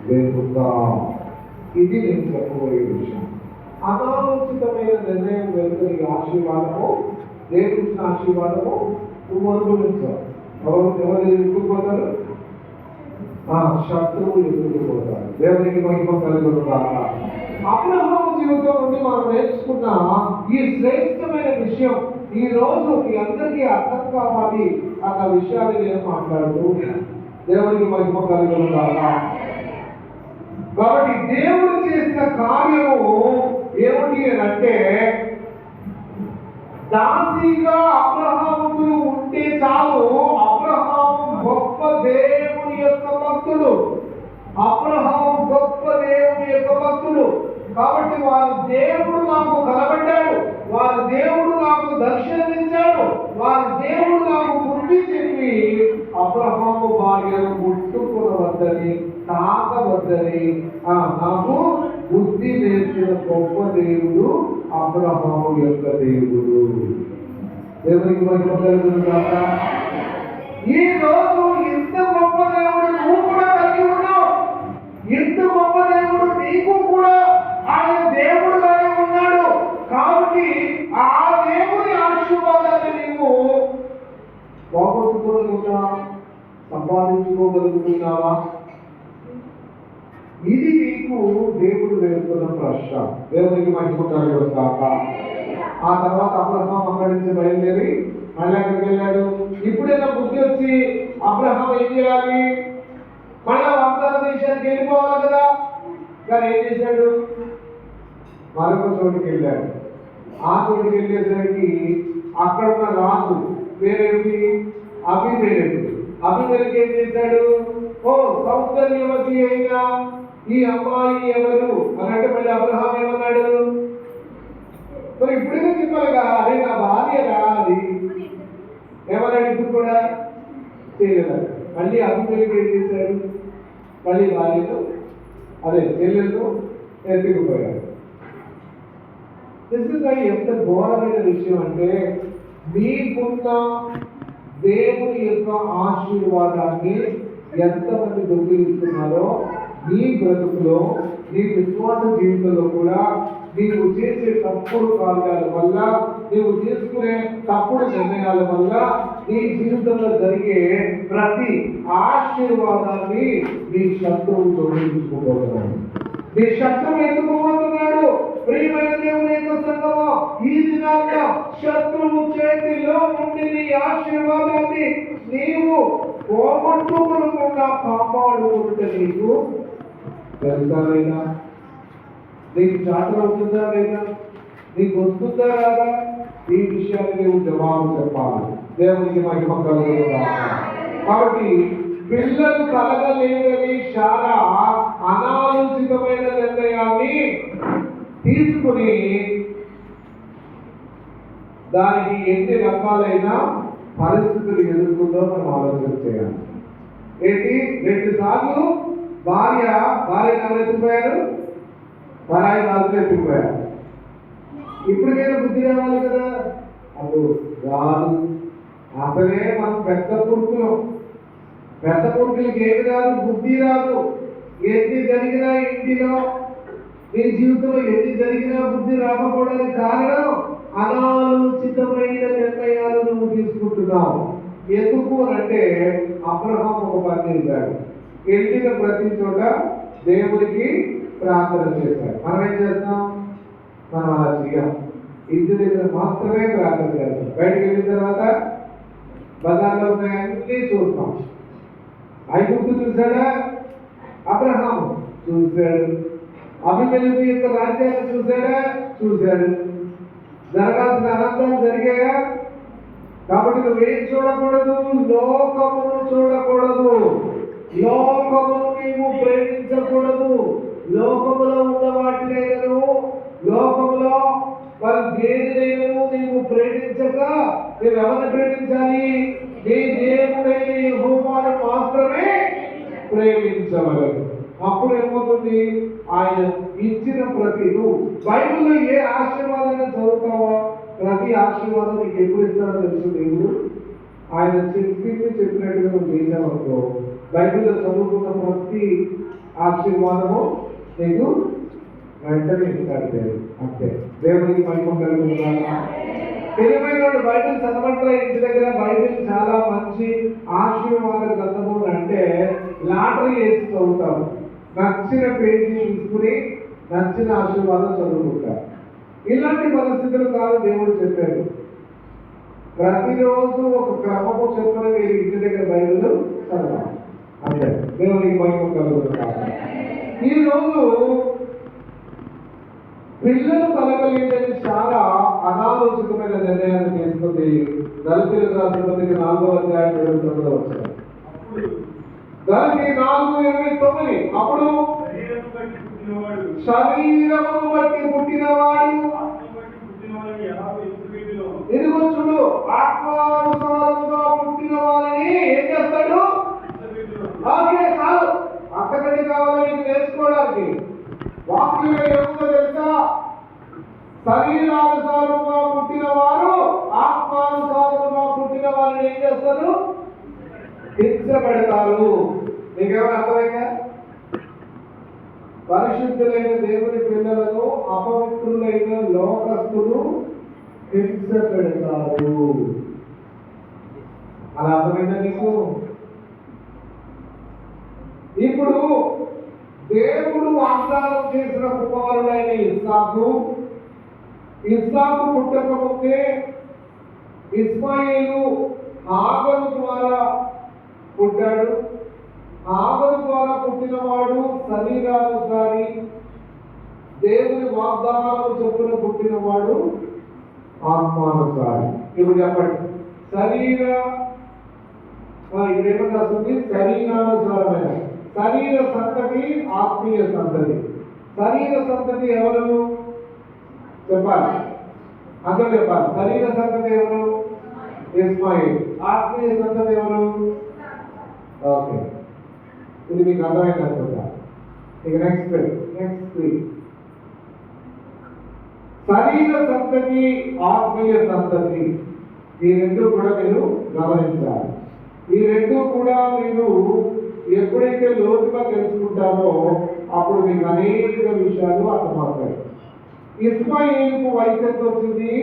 వెనుక. ఇది నేను చెప్పబోయే విషయం. అనాలోచితమైన నిర్ణయం వెనుక నీ ఆశీర్వాదము, దేవుడిచ్చిన ఆశీర్వాదము నువ్వు అనుభవించావు. ఎవరు ఎదుర్కొపోతారు? శత్రువు ఎదుర్కొపోతారు. దేవునికి మహిమ కలుగును గాక. అబ్రహాము జీవితం నుండి మనం నేర్చుకున్న ఈ శ్రేష్టమైన విషయం ఈ రోజు మీ అందరికీ అర్థం కావాలి అన్న విషయాన్ని నేను మాట్లాడుతూ దేవునికి మహిమ కలుగును గాక. కాబట్టి దేవుడు చేసిన కార్యము ఏమిటి అంటే దాసిగా అబ్రహాముకు ఉంటే చాలు. అబ్రహాము గొప్ప దేవుని యొక్క భక్తుడు. కాబట్టి వారి దేవుడు నాకు కనబడ్డాడు, వారి దేవుడు నాకు దర్శనమిచ్చాడు, వారి దేవుడు నాకు బుద్ధి చెప్పి అబ్రహాము భార్యను ముట్టుకునవద్దని, తాకవద్దని నాకు బుద్ధి నేర్పిన గొప్ప దేవుడు అబ్రహాము యొక్క దేవుడు. దేవునికి మహిమ కలుగును గాక. ఈ రోజు ఇంత గొప్ప దేవుడు నువ్వు కూడా కలిగి ఉన్నావు. ఇంత గొప్ప దేవుడు నీకు కూడా ఆయన దేవుడుగానే ఉన్నాడు. కాబట్టి ఆ దేవుని ఆశీర్వాదాన్ని నీవు పోగొట్టుకోగలుగుతా, సంపాదించుకోగలుగుతున్నావా? ఇది నీకు దేవుడు వేస్తున్న ప్రశ్న. దేవునికి మహిమ కలుగును గాక. ఆ తర్వాత అబ్రహాము అక్కడి నుంచి బయలుదేరి మళ్ళీ అక్కడికి వెళ్ళాడు. ఇప్పుడైనా బుద్ధి వచ్చి అబ్రహాం ఏం చేయాలి? మళ్ళా వాగ్దాన దేశానికి వెళ్ళిపోవాలి కదా. కానీ ఏం చేశాడు? మరొక చోటుకి వెళ్ళాడు. ఆ చోటుకి వెళ్ళేసరికి అక్కడ ఉన్న రాజు పేరేంటి? అబీమెలెకు. అబీమెలెకు ఏం చేశాడు? ఓ సౌందర్యవతి అయినా ఈ అమ్మాయి ఎవరు అని అంటే మళ్ళీ అబ్రహాం ఏమన్నాడు? మరి ఇప్పుడైనా చెప్పాలిగా, అదే నా భార్యరా అది ఏమన్నాడు? ఇప్పుడు కూడా చేయలేదు. మళ్ళీ అబీమెలెకు ఏం చేశాడు? మళ్ళీ భార్యతో అదే చెల్లెలతో ఎత్తుకుపోయాడు. నిజంగా ఎంత ఘోరమైన విషయం అంటే, మీకున్న దేవుని యొక్క ఆశీర్వాదాన్ని ఎంతమంది దొంగిలిస్తున్నారో నీ బ్రతుకులో, నీ విశ్వాస జీవితంలో కూడా నీవు చేసే తప్పుడు కార్యాల వల్ల, నీవు తీసుకునే తప్పుడు నిర్ణయాల వల్ల నీ జీవితంలో జరిగే ప్రతి ఆశీర్వాదాన్ని నీ శత్రువు దొంగిలించుకోబోతున్నాడు. నీ శత్రువు ఎందుకు పోతున్నాడు? ప్రియమైన దేవుని యొక్క సంగమా, ఈ దినాల్లో శత్రువు చేతిలో నుండి నీ ఆశీర్వాదాన్ని నీవు పోగొట్టుకోకుండా కాపాడుకుంటే నీకు తెలుసా లేదా? నీకు చాటు అవుతుందా లేదా? నీకు వస్తుందా రాదా? ఈ విషయాన్ని నీవు జవాబు చెప్పాలి. దేవునికి మహిమ కలుగుతుందా? కాబట్టి పిల్లలు కలగలేదని చాలా అనాలోచితమైన నిర్ణయాన్ని తీసుకుని దానికి ఎన్ని రకాలైన పరిస్థితులు ఎదుర్కొందో మనం ఆలోచన చేయాలి. ఏంటి? 2 సార్లు భార్యను ఎవరు ఎత్తుకుపోయారు? పరాయి రాజులు ఎత్తుకుపోయారు. ఇప్పటికైనా బుద్ధి రావాలి కదా. అప్పుడు రాదు. అసలే మనం పెద్ద పురుకులకి ఏమి రాదు? బుద్ధి రాదు. ఎన్ని జరిగినా ఇంటిలో, నీ జీవితంలో ఎన్ని జరిగినా బుద్ధి రాకపోవడానికి కారణం అనాలోచితమైన నిర్ణయాలు నువ్వు తీసుకుంటున్నావు. ఎందుకు అంటే, అబ్రహాం ఒక పని చేశాడు. వెళ్ళిన ప్రతి చోట దేవుడికి ప్రార్థన చేశాడు. మనం ఏం చేస్తాం? మనం అలా చేయం. ఇంటి దగ్గర మాత్రమే ప్రార్థన చేస్తాం. బయటకు వెళ్ళిన తర్వాత బజార్లో ఉన్నాయన్నీ చూస్తాం. ఐగుప్తు చూశాడా? అబ్రహాం చూశాడు. అబీమెలెకు యొక్క రాజ్యాన్ని చూశాడా? చూశాడు. జరగాల్సిన అనంతాలు జరిగాయా? కాబట్టి నువ్వేం చూడకూడదు? లోకమును చూడకూడదు. లోకమును నీవు ప్రేమించకూడదు. లోకములో ఉన్న వాటినైనను, లోకములో మరి దేనినైనను నీవు ప్రేమించక నువ్వు ఎవరిని ప్రేమించాలి? నీ దేవుడైన యెహోవాను మాత్రమే ప్రేమించవలెను. అప్పుడు ఏమవుతుంది? ఆయన ఇచ్చిన ప్రతి, నువ్వు బైబిల్లో ఏ ఆశీర్వాదాన్ని చదువుతావో ప్రతి ఆశీర్వాదం నీకు ఎప్పుడు ఇస్తాడో తెలుసు. దేవుడు ఆయన చెప్పినట్టుగా నువ్వు చేసావనుకో, బైబిల్లో చదువుకున్న ప్రతి ఆశీర్వాదము నీకు వెంటనే ఇస్తాడు. అంతే. దేవుడికి మహిమ కలుగుతుందా? తెలివైన బైబిల్ చదవట్లే ఇంటి దగ్గర. బైబిల్ చాలా మంచి ఆశీర్వాద గ్రంథము అంటే లాటరీ వేసి చదువుతారు. నచ్చిన పేజీ తీసుకుని నచ్చిన ఆశీర్వాదం చదువుకుంటారు. ఇలాంటి పరిస్థితులు కాదు దేవుడు చెప్పారు. ప్రతిరోజు ఒక క్రమము చెప్పిన మీరు ఇంటి దగ్గర బైబిల్ చదవాలి. అంతే. దేవునికి మహిమ కలుగుతుందా? ఈరోజు పిల్లలు కలగలేదని చాలా అనాలోచితమైన నిర్ణయాన్ని తీసుకుంది. దళితులకు రాసిన పత్రిక 4వ అధ్యాయం 7వ వచనం. గలతీ 4:29. అప్పుడు శరీరమును బట్టి పుట్టినవాడు ఇదిగో చూడు, ఆత్మానుసారముగా పుట్టిన వారిని ఏం చేస్తాడు? ఓకే, చాలు. అంతకంటే కావాలి నీకు నేర్చుకోవడానికి. వాక్యంలో ఏముందో తెలుసా? శరీరానుసారముగా పుట్టిన వారు ఆత్మానుసారముగా పుట్టిన వారిని ఏం చేస్తారు? హింస పెడతారు. నీకేమైనా అర్థమైందా? పరిశుద్ధులైన దేవుని పిల్లలను అపవిత్రులైన లోకస్తులు హింస పెడతారు. అలా అర్థమైందా నీకు? ఇప్పుడు దేవుడు వాగ్దానం చేసిన కుమారుడైన ఇస్సాకు పుట్టక ముందే ఇస్మాయిలు హాగరు ద్వారా పుట్టాడు. హాగరు ద్వారా పుట్టినవాడు శరీరానుసారి, దేవుని వాగ్దానాలు చొప్పున పుట్టినవాడు ఆత్మానుసారి. ఇప్పుడు చెప్పండి, ఇదేమన్నా రాస్తుంది? శరీరానుసారమైన. శరీర సంతతి, ఆత్మీయ సంతతి. శరీర సంతతి ఎవరు చెప్పాలి? అందరూ చెప్పాలి. శరీర సంతతి ఎవరు? ఇస్మాయిల్. ఆత్మీయ సంతతి ఎవరు? ఓకే, ఇది మీకు అర్థమైంది అనుకుంటా. ఇక నెక్స్ట్ శరీర సంతతి, ఆత్మీయ సంతతి, ఈ రెండు కూడా మీరు గమనించాలి. ఈ రెండు కూడా మీరు ఎప్పుడైతే లోతుగా తెలుసుకుంటారో అప్పుడు మీకు అనేక విషయాలు అర్థమవుతాయి. ఇస్మాయిలుకు వయసు ఎంత వచ్చింది?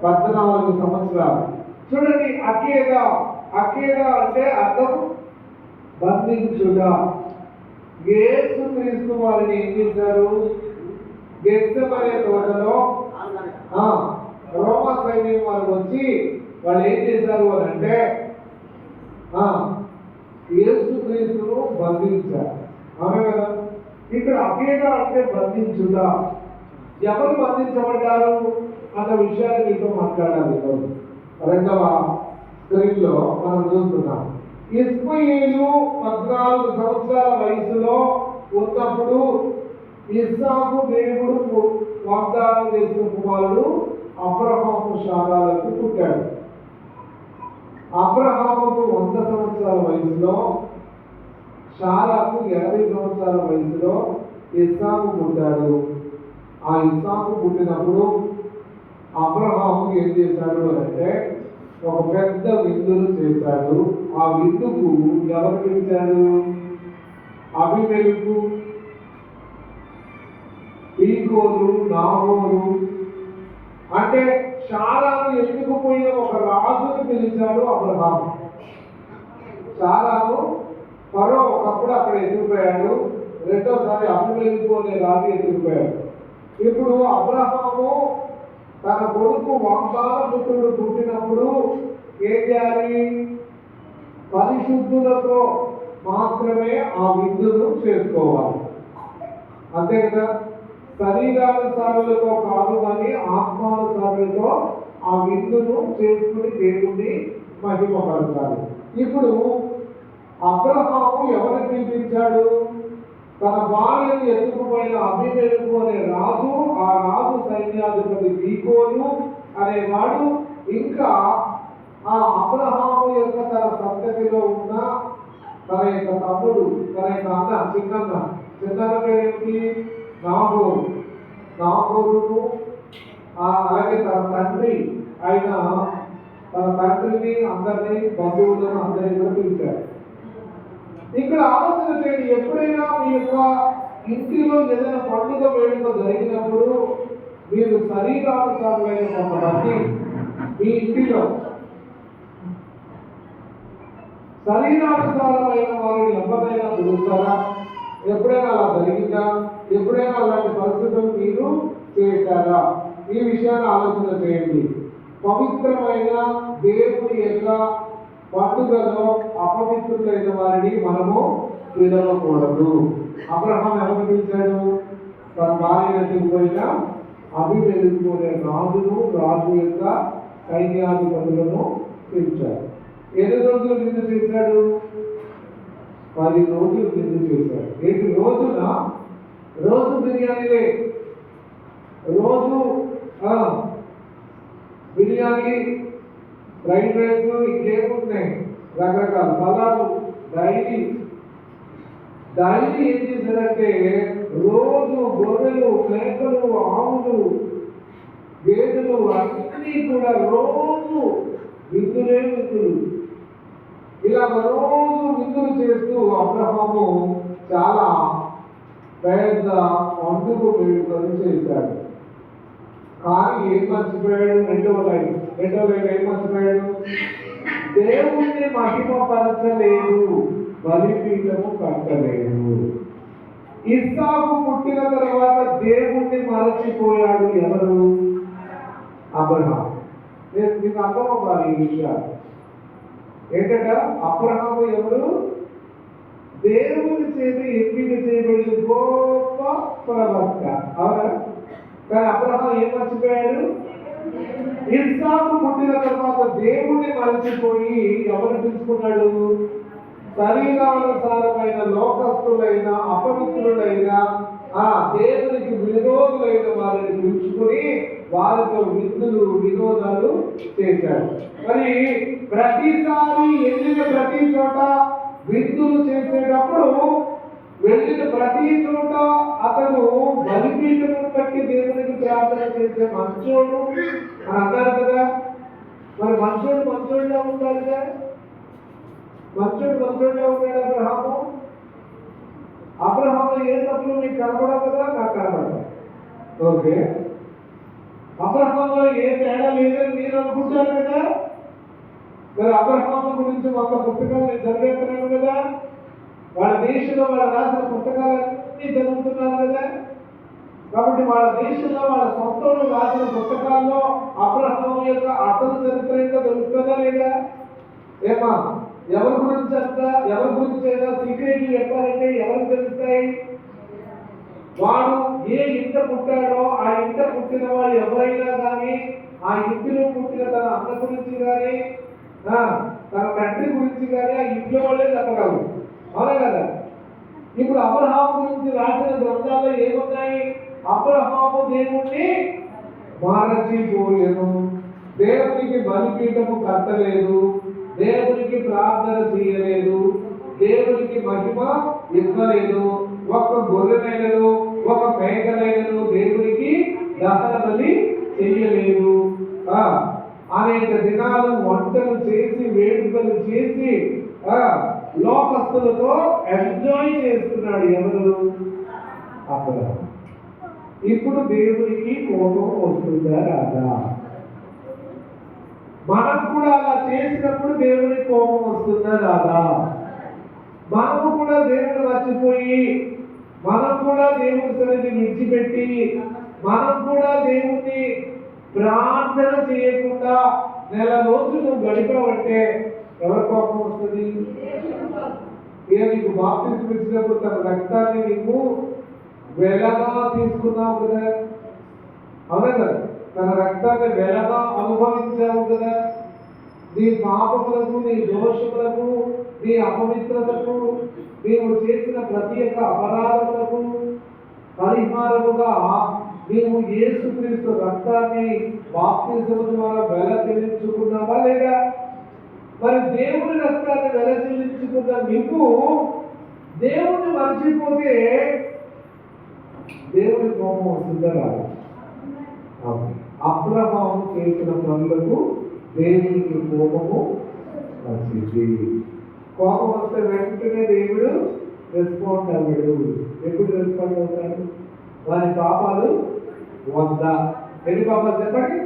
14 సంవత్సరాలు. చూడండి, అకేదా అంటే అర్థం బంధించుట. యేసు క్రీస్తు వారిని ఏం చేశారు? గెత్సెమనే తోటలో రోమా సైన్యం వారు వచ్చి వాళ్ళు ఏం చేశారు అని అంటే యేసు క్రీస్తును బంధించారు. అవునా కదా? ఇక్కడ అకేదా అంటే బంధించుట. ఎవరు బంధించబడ్డారు అన్న విషయాన్ని మీతో మాట్లాడాలి. రెండవ స్క్రీన్లో మనం చూస్తున్నాం. ఇస్మాయిలు 14 సంవత్సరాల వయసులో ఉన్నప్పుడు ఇస్సాకు దేవుడు వాగ్దానం చేసిన కుమారుడు అబ్రహాము శారాలకు పుట్టాడు. అబ్రహాముకు 100 సంవత్సరాల వయసులో, శారాకు 80 సంవత్సరాల వయసులో ఇస్సాకు పుట్టాడు. ఆ ఇస్సాకు పుట్టినప్పుడు అబ్రహాము ఏం చేశాడు అంటే ఒక పెద్ద విందును చేశాడు. ఆ విందుకు ఎవరు పిలిచాడు? అబీమెలెకు, ఫీకోలు, నాహోరు, అంటే శారాను ఎత్తుకుపోయిన ఒక రాజును పిలిచాడు అబ్రహాము. శారాను ఫరో ఒకప్పుడు అక్కడ ఎత్తుకుపోయాడు, రెండోసారి అబీమెలెకు అనే రాజు ఎత్తుకుపోయాడు. ఇప్పుడు అబ్రహాము తన కొడుకు వాగ్దాన పుత్రుడు పుట్టినప్పుడు ఏం చేయాలి? పరిశుద్ధులతో మాత్రమే ఆ విందును చేసుకోవాలి. అంతే కదా? శరీరానుసారులతో కాదు, కానీ ఆత్మానుసారులతో ఆ విందును చేసుకుని దేవుణ్ణి మహిమపరచాలి. ఇప్పుడు అబ్రహాము ఎవరిని పిలిపించాడు? తన భార్యను ఎత్తుకుపోయిన అబీమెలెకు అనే రాజు, ఆ రాజు సైన్యాధిపతి ఫీకోలు అనేవాడు, ఇంకా ఆ అబ్రహాము యొక్క తన సంతతిలో ఉన్న తన యొక్క తమ్ముడు, తన యొక్క అన్న, చిన్న పేరేంటి? నాహోరును, అలాగే తన తండ్రి ఆయన తన తండ్రిని, అందరినీ, బంధువులను అందరినీ కూడా పిలిచారు. ఇక్కడ ఆలోచన చేయండి, ఎప్పుడైనా మీ యొక్క ఇంటిలో ఏదైనా పండుగ వేడుక జరిగినప్పుడు మీరు శరీరానుసారమైన కొంతమంది మీ ఇంటిలో శరీరానుసారమైన వారిని ఎవరైనా పిలుస్తారా? ఎప్పుడైనా అలా జరిగిందా? ఎప్పుడైనా అలాంటి పరిస్థితులు మీరు చేశారా? ఈ విషయాన్ని ఆలోచన చేయండి. పవిత్రమైన దేవుడి యొక్క పండుగలో అపవిత్రులైన వారిని మనము పిలవకూడదు. అబ్రహాం ఎవరు పిలిచాడు? తన భార్య ఎత్తుకుపోయిన అబీమెలెకు అనే రాజు యొక్క సైన్యాధిపతులను పిలిచాడు. ఎన్ని రోజులు విందు చేశాడు? 10 రోజులు విందు చేశాడు. ఏంటి రోజున? రోజు బిర్యానీలే, రోజు బిర్యానీ, ఫ్రైడ్ రైస్, ఇంకేమున్నాయి రకరకాల పదాలు. డైలీ ఏం చేశాడంటే రోజు గొర్రెలు, మేకలు, ఆవులు, గేదెలు అన్నీ కూడా రోజు విందులే విందులు. ఇలా రోజు విందులు చేస్తూ అబ్రహాము చాలా పెద్ద పండుగ వేడుకలు చేశాడు. కానీ ఏం మర్చిపోయాడు? రెండవ లైన్ ఏం మర్చిపోయాడు? దేవుణ్ణి మహిమపరచలేదు, బలిపీఠము కట్టలేదు. ఇస్సాకు పుట్టిన తర్వాత దేవుణ్ణి మరచిపోయాడు. ఎవరు? అబ్రహాం. నేను మీకు అర్థం అవ్వాలి ఈ విషయాలు. ఏంటంటే అబ్రహాము ఎవరు? దేవుని చేత ఎంపిక చేయబడిన గొప్ప ప్రవక్త, అవునా? కానీ అబ్రహాం ఏం మర్చిపోయాడు? ఇస్సాకు పుట్టిన తర్వాత దేవుణ్ణి మరచిపోయి ఎవరు పిలుచుకున్నాడు? శరీరానుసారమైన లోకస్తులైన అపవిత్రులైన దేవునికి విరోధులైన వారిని పిలుచుకుని వారితో విందులు వినోదాలు చేశాడు. మరి ప్రతిసారి వెళ్ళిన ప్రతి చోట విందులు చేసేటప్పుడు వెళ్ళిన ప్రతి చోట అతను బలిపీఠమును బట్టి దేవునికి ప్రార్థన చేసే మంచోడు అని అన్నారు కదా. మరి మంచోడుగా ఉండాలి కదా. మంచోడుగా ఉన్నాడు అబ్రహాము. అబ్రహాము ఏ తప్పులు మీకు కనపడవు కదా, నాకు కనపడదు. ఓకే, అబ్రహాములో ఏ తేడా లేదని మీరు అనుకుంటారు కదా. మరి అబ్రహాము గురించి 100 పుస్తకాలు నేను చదివేస్తున్నాను కదా. వాళ్ళ దేశంలో వాళ్ళ రాసిన పుస్తకాలన్నీ చదువుతున్నారు కదా. కాబట్టి వాళ్ళ దేశంలో వాళ్ళ సొంతంలో రాసిన పుస్తకాల్లో అబ్రహాము యొక్క అసలు చరిత్ర ఏంటో తెలుస్తుందా లేదా? ఏమా ఎవరి గురించి అయినా సీక్రెట్లు చెప్పాలంటే ఎవరికి తెలుస్తాయి? వాడు ఏ ఇంట పుట్టాడో ఆ ఇంట పుట్టిన వాడు ఎవరైనా కానీ ఆ ఇంటిలో పుట్టిన తన అన్న గురించి కానీ తన తండ్రి గురించి కానీ ఆ ఇంట్లో వాళ్ళే చెప్పగలరు, అవునా కదా. ఇప్పుడు అబ్రహాము గురించి రాసిన గ్రంథాల్లో ఏమున్నాయి? అబ్రహాము దేవుణ్ణి మరచిపోయెను, దేవునికి బలిపీఠము కట్టలేదు, దేవునికి ప్రార్థన చేయలేదు, దేవునికి మహిమ ఇవ్వలేదు, ఒక్క గొర్రెనైనను ఒక మేకనైనను దేవునికి దహన బలి చెయ్యలేదు. అనేక దినాలు వంటలు చేసి వేడుకలు చేసి లోకస్తులతో ఎంజాయ్ చేస్తున్నాడు. ఎవరు? అబ్రహాము. ఇప్పుడు దేవునికి కోపం వస్తుందా రాదా? మనం కూడా అలా చేసినప్పుడు దేవునికి కోపం వస్తుందా రాదా? మనము కూడా దేవుని మర్చిపోయి మనం కూడా దేవుని సన్నిధిని విడిచిపెట్టి మనం కూడా దేవుణ్ణి ప్రార్థన చేయకుండా నెల రోజులు గడిపావంటే ఎవరి కోపం వస్తుంది? నీకు బాప్తిస్మం ఇచ్చినప్పుడు తన రక్తాన్ని నీకు వెలగా తీసుకున్నావు కదా, అవునా కదా. తన రక్తాన్ని వెలగా అనుభవించావు కదా. నీ పాపములకు, నీ దోషములకు, నీ అపవిత్రతకు, నీవు చేసిన ప్రతి ఒక్క అపరాధములకు పరిహారముగా నీవు యేసుక్రీస్తు రక్తాన్ని బాప్తిస్మం ద్వారా వెల చెల్లించుకున్నావా లేదా? మరి దేవుని రక్తాన్ని వెల చెల్లించుకున్న నీకు దేవుణ్ణి మర్చిపోతే దేవుని కోపం వస్తుందా రాదు? అబ్రహాము చేసిన పనులకు దేవునికి కోపము వచ్చింది. కోపం వస్తే వెంటనే దేవుడు రెస్పాండ్ అవ్వడు. ఎప్పుడు రెస్పాండ్ అవుతాడు? వారి పాపాలు 100. ఎన్ని పాపాలు చెప్పండి?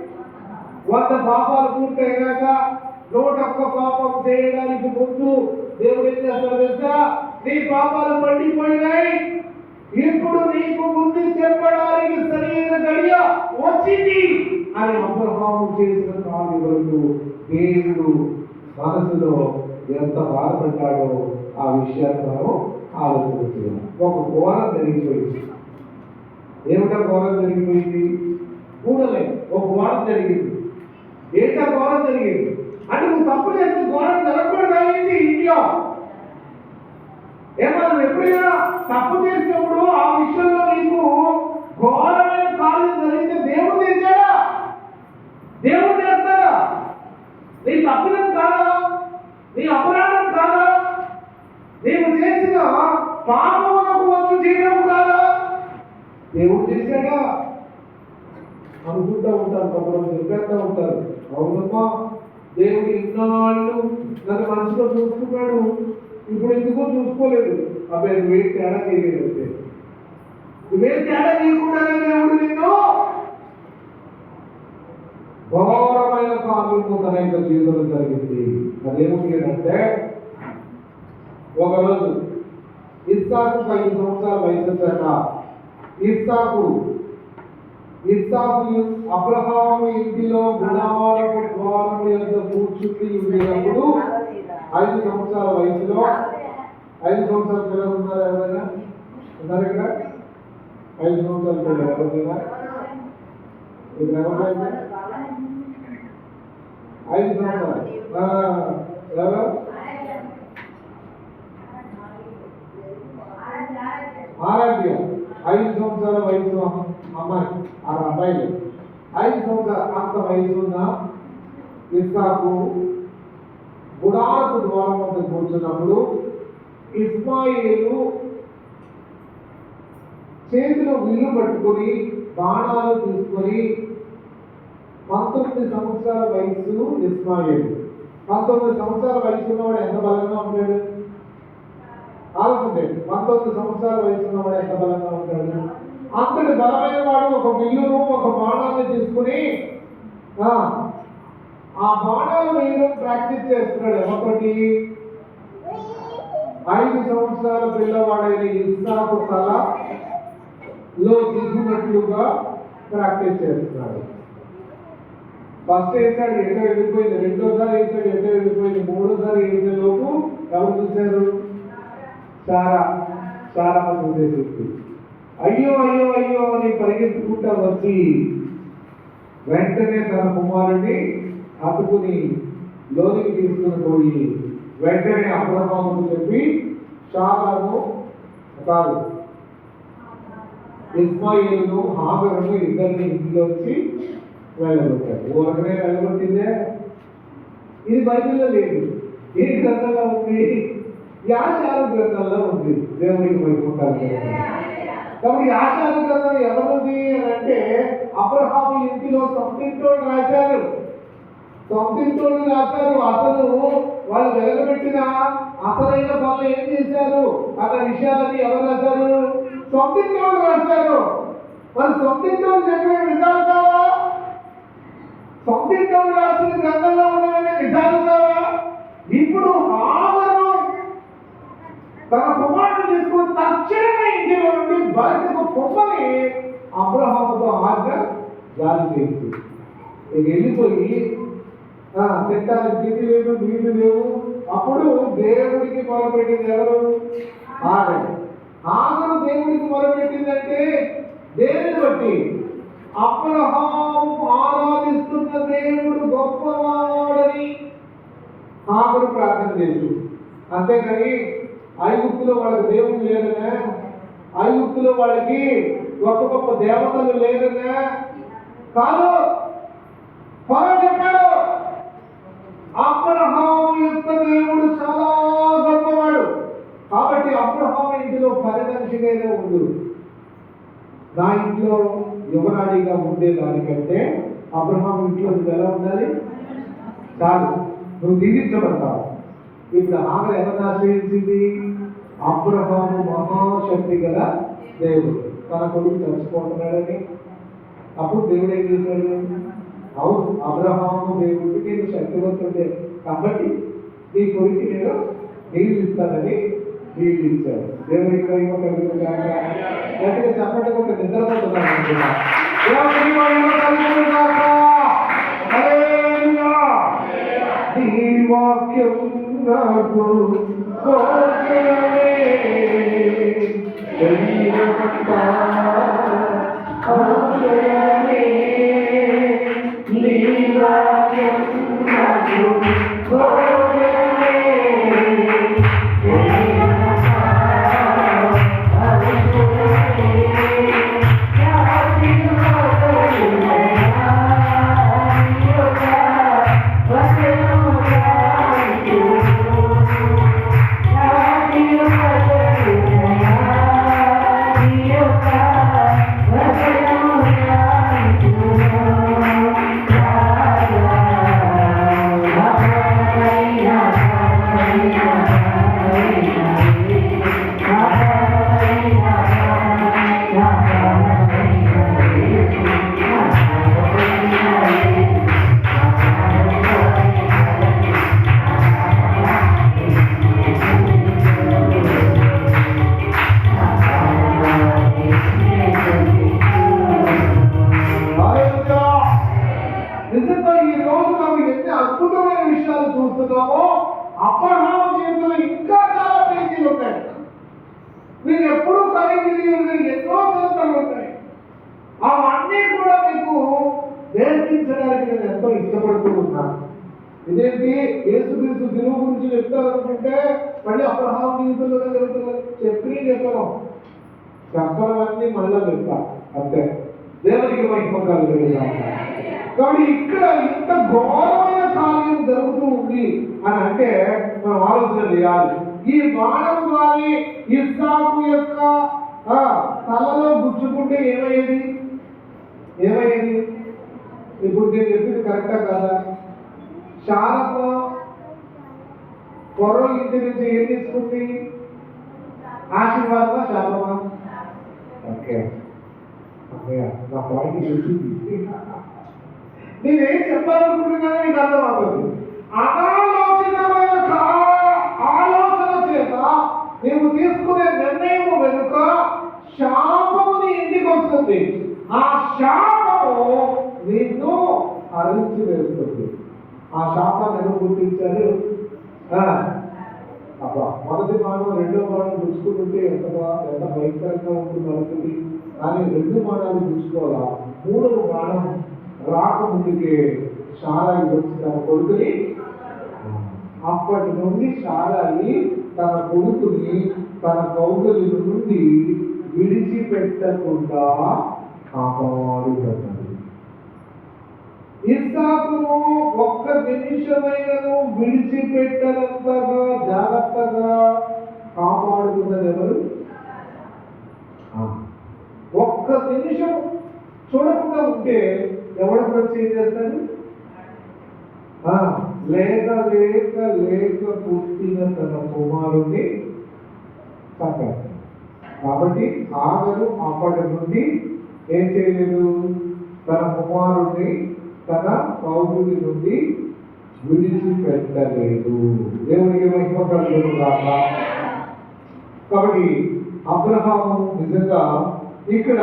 100 పాపాలు పూర్తయినాక 101 పాపం చేయడానికి ముందు దేవుడు ఏం చేస్తాడు తెలుసా? నీ పాపాలు పండిపోయినాయి, ఇప్పుడు నీకు బుద్ధి చెప్పడానికి సరైన గడియ వచ్చింది అని అబ్రహాము చేసిన కార్యం వరకు దేవుడు మనసులో ఎంత బాధపడ్డాడో ఆ విషయాన్ని మనం ఆలోచించాం. ఒక ఘోరం జరిగిపోయింది. ఏమిటా ఘోరం జరిగిపోయింది? కూడలే ఒక ఘోరం జరిగింది. ఏంటా ఘోరం జరిగింది అంటే నువ్వు తప్పు చేస్తే ఘోరం జరగకూడదు అయింది ఇంట్లో. ఏమన్నా నువ్వు ఎప్పుడైనా తప్పు చేసినప్పుడు ఆ విషయంలో నీకు ఘోరమైన కార్యం జరిగితే దేవుడు చేశాడా? దేవుడు చేస్తాడా? నీ తప్పిదం కాదా? నీ అపరాధం కాదా? నీవు చేసిన పాపములకు వచ్చు జీవితం కాదా? దేవుడు చేశాడా? అనుకుంటూ ఉంటారు, కొంతమంది చెప్పేస్తూ ఉంటారు, అవునమ్మా దేవుడు ఇన్నాళ్ళు నన్ను మనసులో చూసుకున్నాడు, ఇప్పుడు ఎందుకో చూసుకోలేదు. అబ్బాయి నువ్వేం తేడా చేయలేదు. అంటే నువ్వేం తేడా చేయకుండానే దేవుడు నిన్ను ఘోరమైన కార్యము తన యొక్క జీవితంలో జరిగింది. అదేమిటి అంటే ఒకరోజు ఇస్సాకు 5 సంవత్సరాల వయసు వచ్చాక ఇస్సాకు ఇస్సాకు అబ్రహాము ఇంటిలో గుడారపు ద్వారము యొద్ద కూర్చుని ఉండేటప్పుడు 5 సంవత్సరాల వయసులో 5 సంవత్సరాల పిల్లలు ఉన్నారు ఎవరైనా ఉన్నారు ఇక్కడ 5 సంవత్సరాల పిల్లలు ఎవరైనా ఇక్కడ ఎవరైనా 5 సంవత్సరాలు ఎవరు ఆరాధ్య 5 సంవత్సరాల వయసు అమ్మాయి ఆ అబ్బాయిలు 5 సంవత్సరాల అంత వయసు ఉన్న ఇస్సాకు గుడారపు ద్వారం వద్ద కూర్చున్నప్పుడు ఇస్మాయిలు చేతిలో విల్లు పట్టుకొని బాణాలు తీసుకొని 19 సంవత్సరాల వయసు ఇస్మాయిలు 19 సంవత్సరాల వయసు ఉన్నవాడు ఎంత బలంగా ఉంటాడు ఆలోచించండి 19 సంవత్సరాల వయసు ఉన్నవాడు ఎంత బలంగా ఉంటాడు అంతటి బలమైన వాడు ఒక విల్లును ఒక బాణాన్ని తీసుకుని ఆ బాణాలు వేయడం ప్రాక్టీస్ చేస్తున్నాడు ఎవరికి 5 సంవత్సరాల పిల్లవాడైన ఇస్సాకు తలలో దిగునట్లుగా ప్రాక్టీస్ చేస్తున్నాడు ఫస్ట్ వేసాడు ఎటో వెళ్ళిపోయింది రెండోసారి వేసాడు ఎటో వెళ్ళిపోయింది మూడోసారి వేసే లోపు ఎవరు చూశారు సారా చూసేసి అయ్యో అయ్యో అయ్యో అని పరిగెత్తుకుంటా వచ్చి వెంటనే తన కుమారుడిని హత్తుకుని లోనికి తీసుకుని పోయి వెంటనే అబ్రహాముకు చెప్పి షారాను కాదు ఇస్మాయిలును హాగరును ఇద్దరిని ఇంట్లోంచి వెళ్ళగొట్టారు ఊరకనే వెళ్ళగొట్టిందే ఇది బైబిల్లో లేదు ఏ గ్రంథంలో ఉంది యాషారు గ్రంథంలో ఉంది దేవునికి వైకుంటారు కాబట్టి యాషారు గ్రంథం ఎవరిది అని అంటే అబ్రహాము ఇంటిలో సొంతింటోడు రాశారు అసలు వాళ్ళు వెలగబెట్టిన అసలైన పనులు ఏం చేశారు అన్న విషయాలని ఎవరు రాశారు సొంతింటోడు రాశారు మరి సొంతింటోడు చెప్పిన నిజాలు కావా సొంతింటోడు రాసిన గ్రంథంలో ఉన్నవన్నీ నిజాలు కావా ఇప్పుడు హాగరు తన కుమారుడు తీసుకుని తక్షణమే ఇంటిలో నుండి బయటకు పొమ్మని అబ్రహాముతో ఆజ్ఞ జారీ చేయించి వెళ్ళిపోయి తింటానికి తిండి లేదు నీళ్లు లేవు అప్పుడు దేవుడికి మొరపెట్టింది ఎవరు ఆగరు దేవుడికి మొరపెట్టిందంటే దేనిని బట్టి అబ్రహాము ఆరాధిస్తున్న దేవుడు గొప్పవాడని ఆగరు ప్రార్థన చేసింది అంతేకాని ఐగుప్తులో వాళ్ళకి దేవుడు లేరనే ఐగుప్తులో వాళ్ళకి గొప్ప గొప్ప దేవతలు లేరనే కాదు ఫరో చెప్పాడు అబ్రహాము యొక్క దేవుడు చాలా గొప్పవాడు కాబట్టి అబ్రహాము ఇంటిలో పరిమనిషిగానే ఉండు నా ఇంట్లో యువరాణిగా ఉండేదానికంటే అబ్రహాము ఇంట్లో నువ్వు ఎలా ఉండాలి చాలు నువ్వు దీవించబడతావు ఇప్పుడు ఆమె ఎవరిని ఆశ్రయించింది అబ్రహాము మహాశక్తి గల దేవుడు తన కొడుకు చచ్చిపోతున్నాడని అప్పుడు దేవుడు ఏం చేశాడు అవును అబ్రహాము దేవుడికి నేను శక్తివంతుడే కాబట్టి నీ కొడుకు నేను నీళ్ళు ఇస్తానని నీళ్ళు ఇచ్చాడు దేవుడికి గట్టిగా చెప్పండి ఒక నిద్రపోతున్నాను నీ వాక్యం నాకు చూస్తున్నామో అబ్రహాము జీవితంలో ఇంకా చాలా పేజీలు ఉన్నాయి. మీరు ఎప్పుడూ కలిగి ఎన్నో చరిత్రలు ఉంటాయి. అవన్నీ కూడా మీకు నేర్పించడానికి నేను ఎంతో ఇష్టపడుతూ ఉన్నాను. ఇదేంటి యేసుక్రీస్తు దినువు గురించి చెప్తారనుకుంటే మళ్ళీ అబ్రహాము జీవితంలో జరుగుతుంది చెప్పడం చెప్పవన్నీ మళ్ళా చెప్తా అంతే. దేవునికి మహిమ కలుగుతుంది. కాబట్టి ఇక్కడ ఇంత ఘోరమైన కార్యం జరుగుతూ ఉంది అని అంటే మనం ఆలోచన చేయాలి. ఈ బాణము గాని ఇస్సాకు యొక్క తలలో గుచ్చుకుంటే ఏమయ్యేది? ఇప్పుడు నేను చెప్పింది కరెక్టా కదా? శారద పొర్ర ఇంటి నుంచి ఏం తీసుకుంది? ఆశీర్వాదమా శాపమా? ఓకే, నా పాయింట్ చెప్పింది. నేనేం చెప్పాలనుకుంటున్నానో నీకు అర్థం అవుతుంది. ఆలోచన చేత నీవు తీసుకునే నిర్ణయం వెనుక శాపము నీ ఇంటికి వస్తుంది. ఆ శాపము నిన్ను హరించి వేస్తుంది. ఆ శాపాన్ని ఎవరు గుర్తించారు? అబ్బా, మొదటి బాణం రెండో బాణం గుచ్చుకుంటుంటే ఎంత భయంకరంగా ఉంటుంది పరిస్థితి. కానీ రెండు బాణాలు గుచ్చుకోవాలా. మూడవ బాణం రాకముందుకే శారాయి వచ్చి తన కొడుకుని, అప్పటి నుండి శారాయి తన కొడుకుని తన కౌగిలి నుండి విడిచిపెట్టకుండా కాపాడుతున్నది. ఇస్సాకును ఒక్క నిమిషమైనను విడిచిపెట్టనంతగా జాగ్రత్తగా కాపాడుతున్నది ఎవరు? ఒక్క నిమిషం చూడకుండా ఉంటే ఎవడు వచ్చి ఏం చేస్తాడు? లేక లేక లేక పుట్టిన తన కుమారుణ్ణి చంపాడు. కాబట్టి ఆగరు అప్పటి నుండి ఏం చేయలేదు? తన కుమారుణ్ణి తన కౌగిలి నుండి విడిచిపెట్టలేదు. దేవునికి మహిమ కలుగును గాక. కాబట్టి అబ్రహాము నిజంగా ఇక్కడ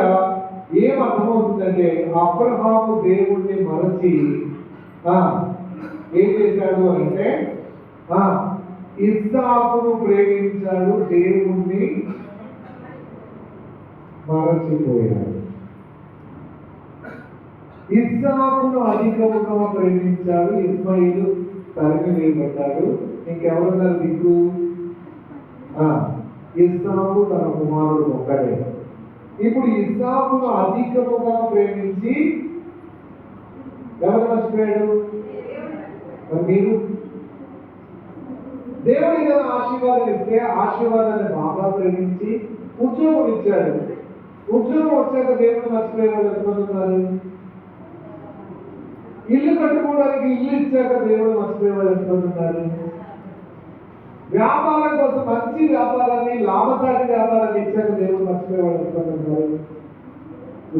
ఏమర్థమవుతుందంటే అబ్రహాము దేవుణ్ణి మరచి ఏం చేశాడు అంటే ఇస్సాకును ప్రేమించాడు, దేవుణ్ణి మరచిపోయాడు. ఇస్సాకును అధికముగా ప్రేమించాడు, ఇస్మాయిలు తరిమి వేయబడ్డాడు. ఇంకెవరున్నారు దిక్కు? ఇస్సాకు తన కుమారుడు ఒక్కడే. ఇప్పుడు ఇస్సాకును అధికముగా ప్రేమించి ఎవరు మర్చిపోయాడు? మీరు దేవుడు ఏదైనా ఆశీర్వాదం ఇస్తే ఆశీర్వాదాన్ని బాగా ప్రేమించి ఉద్యోగం ఇచ్చాడు. ఉద్యోగం వచ్చాక దేవుడు మర్చిపోయే వాళ్ళు ఎంతమంది ఉన్నారు? ఇల్లు కట్టుకోవడానికి ఇల్లు ఇచ్చాక దేవుడు మర్చిపోయే వాళ్ళు ఎంతమంది ఉన్నారు? వ్యాపారం కోసం మంచి వ్యాపారాన్ని, లాభసాటి వ్యాపారాన్ని ఇచ్చాక దేవుడు మర్చిపోయే వాళ్ళు ఎంతమంది ఉన్నారు?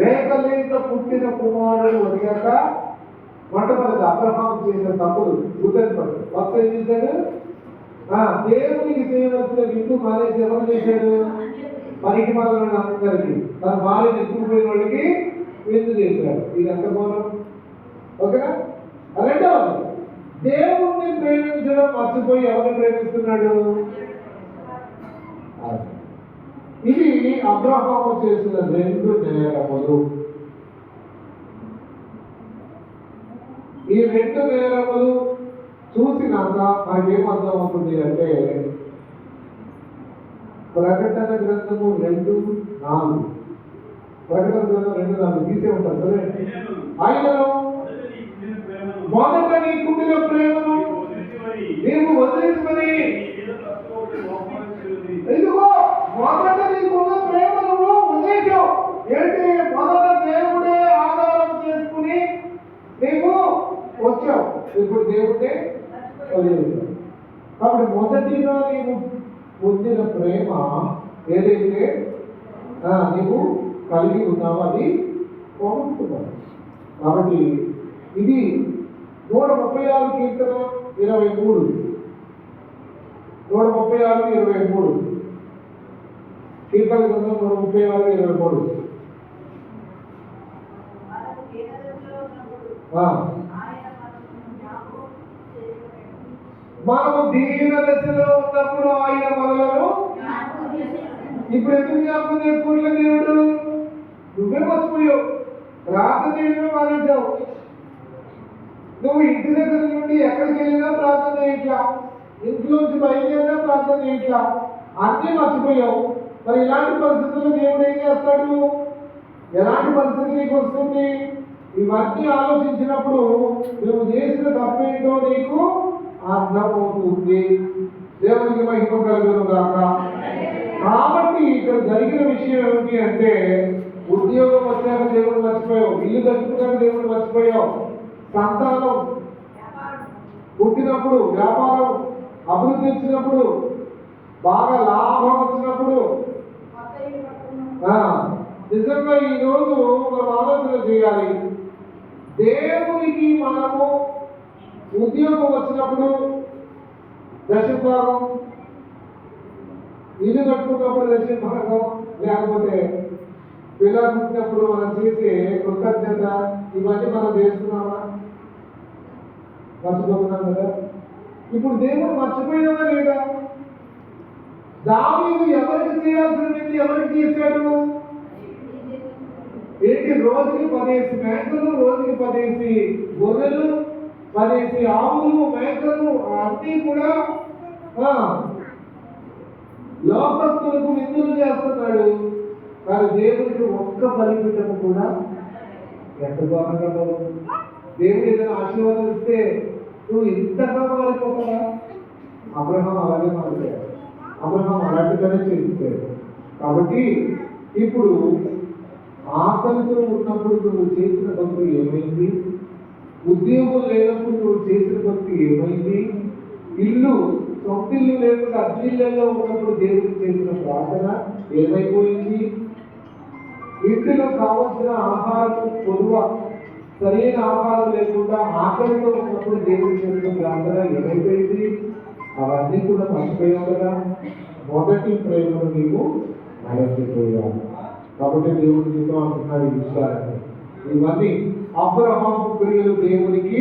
లేక లేక పుట్టిన కుమారుడు వచ్చాక మొట్టమొదటి అబ్రహాము చేసిన తప్పులు గుర్తెప్పడు. ఫస్ట్ ఏం చేశాడు? దేవునికి చేయవలసిన విందు మానేసి ఎవరు చేశాడు? పనికి మాలిన అందరికీ, తన భార్యను ఎత్తుకుపోయిన వాళ్ళకి విందు చేశాడు. ఇది ఎంత ఘోరం! ఓకేనా? రెండవది, దేవుణ్ణి ప్రేమించడం మర్చిపోయి ఎవరిని ప్రేమిస్తున్నాడు? ఇది అబ్రహాము చేసిన రెండు నేరములు. ఈ రెండు నేరములు చూసినాక మనకేమర్థం అవుతుంది అంటే ప్రకటన గ్రంథము 2:4, ప్రకటన గ్రంథం 2:4 తీసే ఉంటారు సరే. ఆయనను మొదట నీకుండిన ప్రేమను నీవు వదిలించుకొని, ఇదిగో మొదట నీకున్న ప్రేమను వదిలేసావు. ఏంటి? మొదట దేవుడే ఆధారం చేసుకుని నీవు వచ్చావు, ఇప్పుడు దేవుడే వదిలేసావు. కాబట్టి మొదటిగా నీవు పొందిన ప్రేమ ఏదైతే నీవు కలిగి ఉన్నావో అది పోగొట్టుకున్నావు. కాబట్టి ఇది 136 కీర్తన 23, 136:23, కీర్తన గ్రంథం 136:23. మనము దీన దశలో ఉన్నప్పుడు ఆయన మనలను ఇప్పుడు ఎందుకు జ్ఞాపకం చేసుకోవట్లేదు దేవుడు? నువ్వే మర్చిపోయావు, ప్రార్థన చేయడమే మానేశావు. నువ్వు ఇంటి దగ్గర నుండి ఎక్కడికి వెళ్ళినా ప్రార్థన చేయట్లా, ఇంట్లోంచి బయలుదేరినా ప్రార్థన చేయట్లా, అన్నీ మర్చిపోయావు. మరి ఇలాంటి పరిస్థితుల్లో దేవుడు ఏం చేస్తాడు? ఎలాంటి పరిస్థితి నీకు వస్తుంది? ఇవన్నీ ఆలోచించినప్పుడు నువ్వు చేసిన తప్పేంటో నీకు అర్థమవుతుంది. దేవునికి మహిమ కలుగును గాక. కాబట్టి ఇక్కడ జరిగిన విషయం ఏమిటి అంటే, ఉద్యోగం వచ్చాక దేవుడు మర్చిపోయావు, ఇల్లు కట్టుకున్నాక దేవుడు మర్చిపోయావు, సంతానం పుట్టినప్పుడు, వ్యాపారం అభివృద్ధి వచ్చినప్పుడు, బాగా లాభం వచ్చినప్పుడు, నిజంగా ఈరోజు మనం ఆలోచన చేయాలి. దేవునికి మనము ఉద్యోగం వచ్చినప్పుడు దశభాగం, ఇల్లు కట్టుకున్నప్పుడు దశభాగం, లేకపోతే పిల్లలు పుట్టినప్పుడు మనం చేసే కృతజ్ఞత, ఇవన్నీ మనం చేస్తున్నామా? మర్చిపోతున్నాం కదా. ఇప్పుడు దేవుడు మర్చిపోయావా లేదా? దావీదు ఎవరికి చేయాల్సినది ఎవరికి చేశాడు? ఏంటి? రోజుకి 10 మేకలు, రోజుకి 10 గొర్రెలు, 10 ఆవులు, మేకలు అన్నీ కూడా లోకస్తులకు విందులు చేస్తున్నాడు. కానీ దేవుడికి ఒక్క బలిపీఠము కూడా ఎంత ఘోరంగా పోతుంది. దేవుడు ఏదైనా ఆశీర్వాదం ఇస్తే నువ్వు ఇంతగా మారిపోతావా? అబ్రహాం అలాగే మారిపోయాడు. అబ్రహాం అలాంటిగానే చేస్తాడు. కాబట్టి ఇప్పుడు ఆకలితో ఉన్నప్పుడు నువ్వు చేసిన భక్తి ఏమైంది? ఉద్యోగం లేనప్పుడు నువ్వు చేసిన భక్తి ఏమైంది? ఇల్లు, సొంత ఇల్లు లేకుండా అద్దెల్లో ఉన్నప్పుడు దేవుడికి చేసిన ప్రార్థన ఏమైపోయింది? ఇంటిలో కావాల్సిన ఆహారం పొదువ, సరైన ఆహారం లేకుండా ఆకలితో ఉన్నప్పుడు దేవుడు చేసిన ప్రార్థన ఏమైపోయింది? అవన్నీ కూడా మర్చిపోయావు కదా. మొదటి ప్రేమను నీవు మరచిపోయావు. కాబట్టి దేవుడు నీతో అంటున్నాడు ఈ విషయాన్ని. ఇవన్నీ అబ్రహాము క్రియలు దేవునికి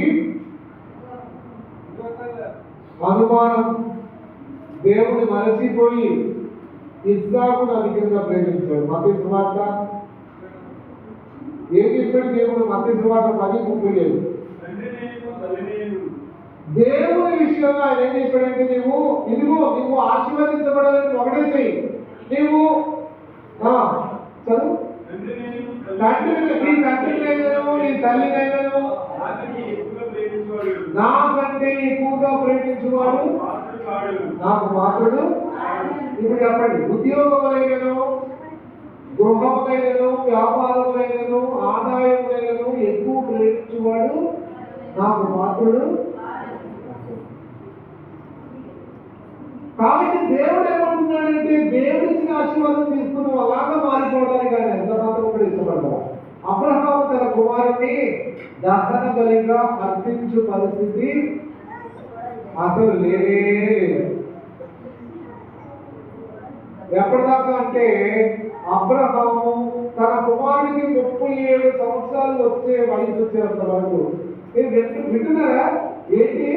అనుమానం. దేవుని మరచిపోయి ఇస్సాకును అధికంగా ప్రేమించాడు. మత్తయి సువార్త ఏం చెప్పాడు దేవుడు? మత్తయి సువార్త 10:37. దేవుని విషయంలో ఆయన ఏం చెప్పాడంటే, నువ్వు ఆశీర్వదించబడాలని ఒకటే చెయ్యి. నువ్వు చదువు, నీ తండ్రినైనను నీ తల్లినైనను నాకంటే ఎక్కువగా ప్రేమించువాడు నాకు పాత్రుడు. ఇప్పుడు చెప్పండి, ఉద్యోగములైనను, గృహములైనను, వ్యాపారములైనను, ఆదాయములైనను ఎక్కువ ప్రేమించువాడు నాకు పాత్రుడు. కాబట్టి దేవుడు ఏమంటున్నాడంటే, దేవుడిచ్చిన ఆశీర్వాదం తీసుకుని అలాగా మారిపోవడానికి ఆయన ఎంత మాత్రం కూడా ఇష్టపడతారు. అబ్రహాము తన కుమారుని దహన బలిగా అర్పించు పరిస్థితి అసలు లేనే లేదు. ఎప్పటిదాకా అంటే, అబ్రహాము తన కుమారుడికి 37 సంవత్సరాలు వచ్చే వయసు వచ్చేంత వరకు. మీరు వింటున్నారా ఏంటి?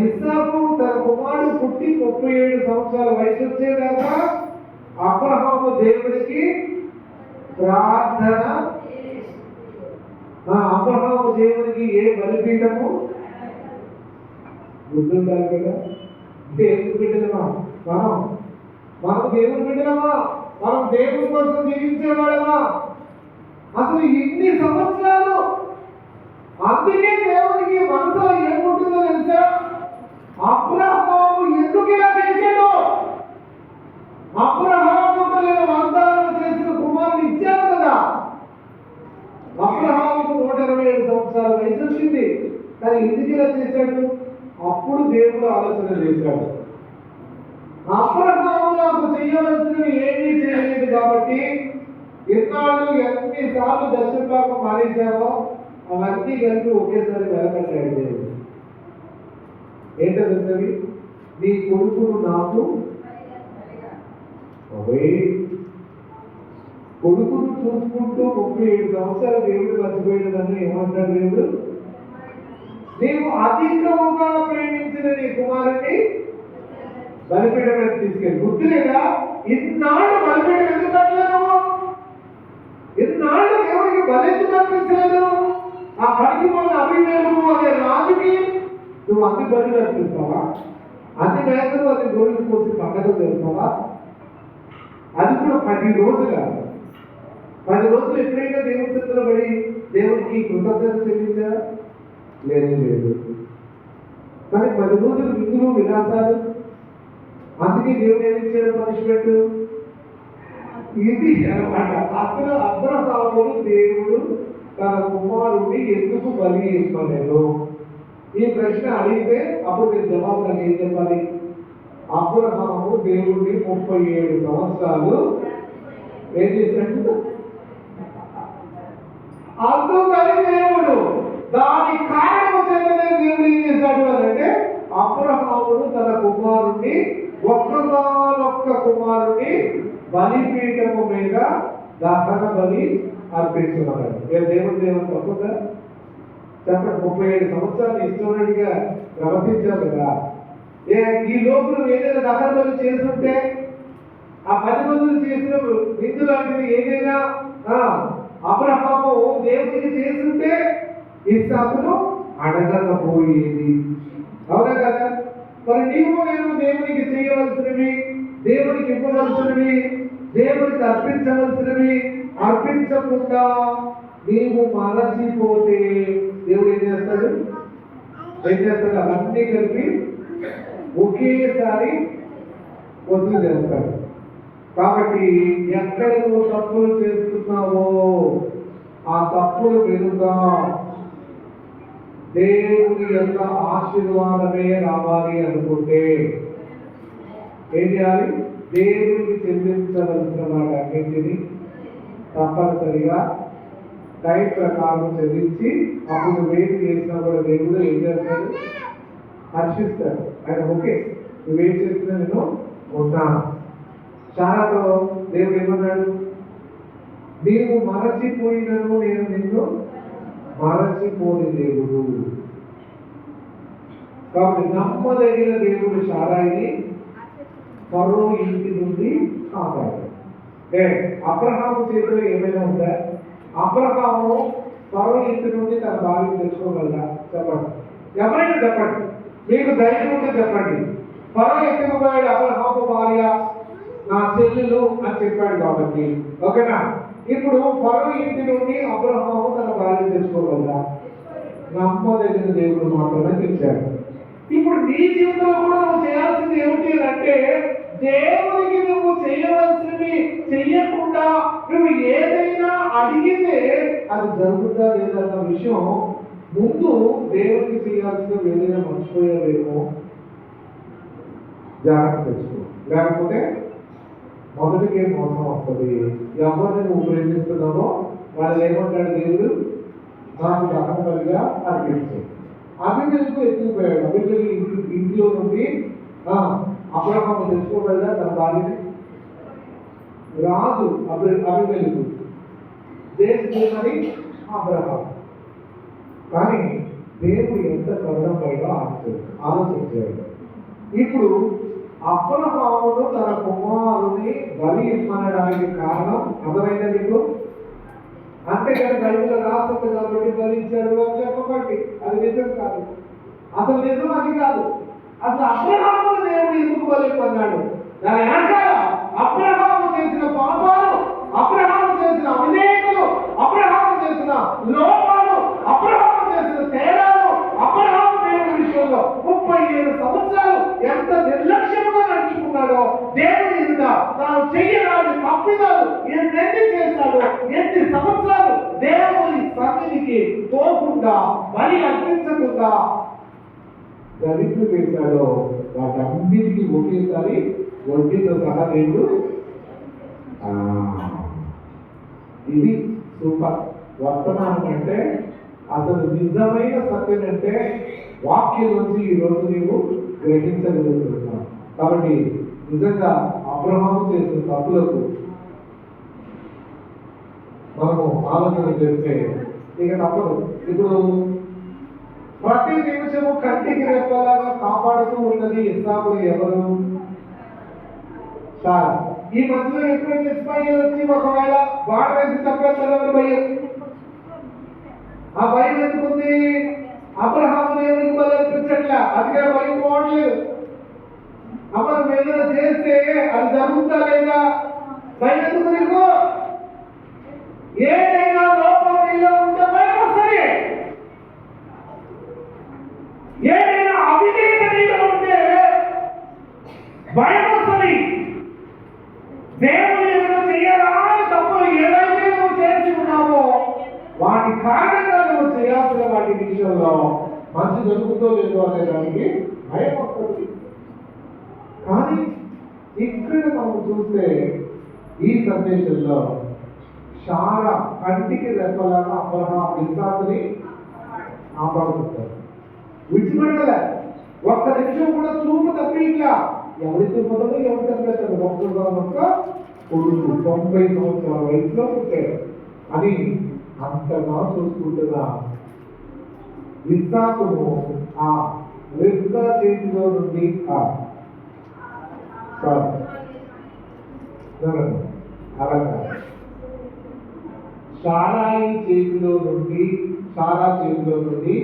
ఇస్సాకు తన కుమారుడు పుట్టి 37 సంవత్సరాల వయసు వచ్చేదాకా అబ్రహాము దేవుడికి ప్రార్థన. అబ్రహాము దేవుడికి ఏ బలిపీఠము గుర్తుండాలి కదా. దేవుని బిడ్డలమా మనం దేవుని బిడ్డలమా? మనం దేవుని కోసం జీవించేవాళ్ళమా? అసలు ఇన్ని సంవత్సరాలు. అందుకే దేవునికి మనసులో ఏముంటుందో తెలుసా? అబ్రహాము ఎందుకు ఇలా చేశాడు? అబ్రహాముకు నేను వాగ్దానం చేసిన కుమారుని ఇచ్చాను కదా. అబ్రహాముకు 127 సంవత్సరాల వయసు వచ్చింది. కానీ ఎందుకు ఇలా చేశాడు? అప్పుడు దేవుడు ఆలోచన చేశాడు. అబ్రహాము నాకు చేయవలసినవి ఏమీ చేయలేదు కాబట్టి ఎన్నాళ్ళు ఎన్నిసార్లు దశభాగం మానేశామో అవన్నీ కలిపి ఒకేసారి వెలకట్టాడు. ఏంటో తెలుసవి? నీ కొడుకును నాకు కొడుకును చూసుకుంటూ 37 సంవత్సరాలు దేవుడు మర్చిపోయినదని ఏమంటాడు దేవుడు? నీవు అధికముగా ప్రేమించిన నీ కుమారుని బలిపీఠం మీద తీసుకెళ్ళి. గుర్తు లేదా? ఇన్నాళ్ళు బలిపీఠం ఎందుకు కట్టలేదు? ఇన్నాళ్ళు దేవుడికి బలి ఎందుకు అర్పించలేదు? ఆ పనికి మన అభిమేలు అనే రాజుకి నువ్వు అన్ని బలి అర్పిస్తావా? అన్ని మేకలు అన్ని గోళ్ళు కోసి పండగలు చేస్తావా? అది కూడా 10 రోజులు. 10 రోజులు ఎప్పుడైనా దేవుడి చేతుల్లో పడి దేవుడికి కృతజ్ఞత చెల్లించారా? లేదు. కానీ 10 రోజులు విందులు విలాసాలు. అందుకే దేవుడు ఏమి ఇచ్చాడు పనిష్మెంట్? ఇది అనమాట. అసలు అబ్రహామును దేవుడు తన కుమారుడిని ఎందుకు బలి ఇవ్వలేదు? ఈ ప్రశ్న అడిగితే అప్పుడు నేను జవాబు నాకు ఏం చెప్పాలి? అబ్రహాము దేవుడిని 37 సంవత్సరాలు ఏం చేసినట్టు? అందుకని దేవుడు దాని కారణము చేతనే దేవుడు ఏం చేశాడు అని అంటే, అబ్రహామును తన కుమారుణ్ణి ఒక్క కుమారుని బలిపీఠము మీద దహన బలి అర్పిస్తున్నాడు. దేవుడు తప్పుగా చెప్పండి. 37 సంవత్సరాలు ఇష్టమైనట్టుగా ప్రవర్తించావు కదా. ఈ లోపల ఏదైనా దహన బలి చేస్తుంటే ఆ 10 రోజులు చేసిన విందు లాంటిది ఏదైనా అబ్రహాము దేవుడికి చేస్తుంటే ఇస్సాకును అడగకపోయేది. అవునా కదా? మరి నీవు నేను దేవునికి చేయవలసినవి, దేవునికి ఇవ్వవలసినవి, దేవునికి అర్పించవలసినవి అర్పించకుండా నీవు మరచిపోతే దేవుడు ఏం చేస్తాడు? అవన్నీ కలిపి ఒకేసారి వసూలు చేస్తాడు. కాబట్టి ఎక్కడ నువ్వు తప్పులు చేస్తున్నావో ఆ తప్పులు వెనుగా దేవుని యొక్క ఆశీర్వాదమే రావాలి అనుకుంటే ఏం చేయాలి? దేవునికి చెల్లించవలసిన వాటన్నింటినీ తప్పనిసరిగా టైం ప్రకారం చెల్లించి అప్పుడు నువ్వేం చేసినా కూడా దేవుడు ఏం చేస్తాడు? హర్షిస్తాడు. ఆయన ఓకే నువ్వేం చేసినా నేను ఉన్నాను. చాలాతో దేవుడు ఏమన్నాడు? నీవు మరచిపోయినను నేను నిన్ను మరచిపోని దేవుడు. కాబట్టి నమ్మదగిన దేవుడు సారాయిని ఫరో ఇంటి నుండి కాపాడాడు. అబ్రహాము చేతిలో ఏమైనా ఉందా? అబ్రహాము ఫరో ఇంటి నుండి తన భార్యను తెచ్చుకోగలరా? చెప్పండి. ఎవరైనా చెప్పండి. మీకు ధైర్యం ఉంటే చెప్పండి. ఫరో ఎత్తుకుపోయాడు అబ్రహాము భార్య నా చెల్లెలు అని చెప్పాడు కాబట్టి, ఓకేనా? ఇప్పుడు ఫరో ఇంటి నుండి అబ్రహాము తన భార్యను తెచ్చుకోగలరా? నమ్మదగిన దేవుడు మాత్రమే తెచ్చాడు. ఇప్పుడు నీ జీవితంలో కూడా నువ్వు చేయాల్సింది ఏమిటి అంటే, దేవునికి నువ్వు చేయవలసినవి చెయ్యకుండా నువ్వు ఏదైనా అడిగితే అది జరుగుతుందా లేదన్న విషయం ముందు దేవునికి చేయాల్సిన ఏదైనా మర్చిపోయావేమో జాగ్రత్త తెచ్చుకో. లేకపోతే మొదటికే మోసం వస్తుంది. ఎవరిని నువ్వు ప్రేమిస్తున్నావో వాళ్ళు ఏమంటాడు? దేవుడు నాకు దహనబలిగా అర్పించు. అభిమేలకు ఎత్తుకుపోయాడు. అభిమేలు ఇంట్లో నుండి అబ్రహాము తెచ్చుకోగలదా తన భార్యని? రాజు అభిమేలకు దేశమని అబ్రహాము. కానీ దేవుడు ఎంత కరుణపైగా ఆలోచించాడు. ఇప్పుడు అబ్రహామును తన కుమారుని బలి ఇవ్వడానికి కారణం అర్థమైందా మీకు? అంతేకాని బైబిల్లో రాస్తుంది కాబట్టి బలించాడు అని చెప్పకండి. అది నిజం కాదు. అసలు నిజం అది కాదు. అసలు అబ్రహామును దేవుడు ఎందుకు బలి ఇవ్వన్నాడు? దాని వెనకాల అబ్రహాము చేసిన పాపాలు, అబ్రహాము చేసిన అవిధేయతలు, అబ్రహాము చేసిన లోపాలు, అబ్రహాము చేసిన తేడాలు, అబ్రహాము దేవుడి విషయంలో 37 సంవత్సరాలు ఎంత నిర్లక్ష్యంగా నడుచుకున్నాడో, దేవుడి ఎదుట తాను చెయ్యరాని తప్పిదాలు ఎన్ని చేశాడో, ఎన్ని సంవత్సరాలు దేవుడి సన్నిధికి పోకుండా బలి అర్పించకుండా దరిద్రం వేశాడో వాటన్నిటికీ ఒకేసారి వడ్డీతో సహా దేవుడు. ఇది సూపర్ వర్తమానం. అంటే అసలు నిజమైన సత్యం అంటే వాక్యం నుంచి ఈ రోజు నీవు గ్రహించగలుగుతున్నావు. కాబట్టి నిజంగా అబ్రహాము చేసిన తప్పులకు మనము ఆలోచన చేస్తే ఇక తప్పదు. ఇప్పుడు ప్రతి నిమిషము కంటికి రెప్పలాగా కాపాడుతూ ఉన్నది ఇస్సాకుని ఎవరు? సార్ ఈ మధ్యలో ఎప్పుడైతే ఇస్మాయిల్ వచ్చి ఒకవేళ బాణ వేసి చంపేస్తారని భయం, ఆ భయం ఎందుకుంది? అబ్రహాం దేవునికి బలర్పించట్లా, అందుకే భయం పోవట్లేదు. అమలు ఏదైనా చేస్తే అది జరుగుతా లేదా? భయం ఎందుకు నీకు? ఏదైనా లోపం నీలో ఉంటే భయం వస్తాయి. ఏదైనా అవిధేయత నీలో ఉంటే భయం వస్తుంది. దేవుడు ఏమైనా చేయాలని తప్పులు ఏదైతే నువ్వు చేసి ఉన్నావో వాటి కారణంగా నువ్వు చేయాల్సిన వాటి విషయంలో మంచి జరుగుతో లేదు అనే దానికి భయం వస్తుంది. కానీ ఇక్కడ మనం చూస్తే ఈ సందేశంలో శారా కంటికి రెప్పలాగా అబ్రహాం ఇస్సాకుని కాపాడుకుంటారు. విడిచిపెట్టలే, ఒక్క నిమిషం కూడా చూపు తప్పిట్లా. ఎవరికి మొదలు ఎవరు చంపేస్తారు? ఒక్క కొడుకు 90 సంవత్సరాల వయసులో పుట్టాడు అని అంతగా చూసుకుంటున్నా ఇస్సాకును ఆ రిబ్కా చేతిలో నుండి సారా చేతిలో నుండి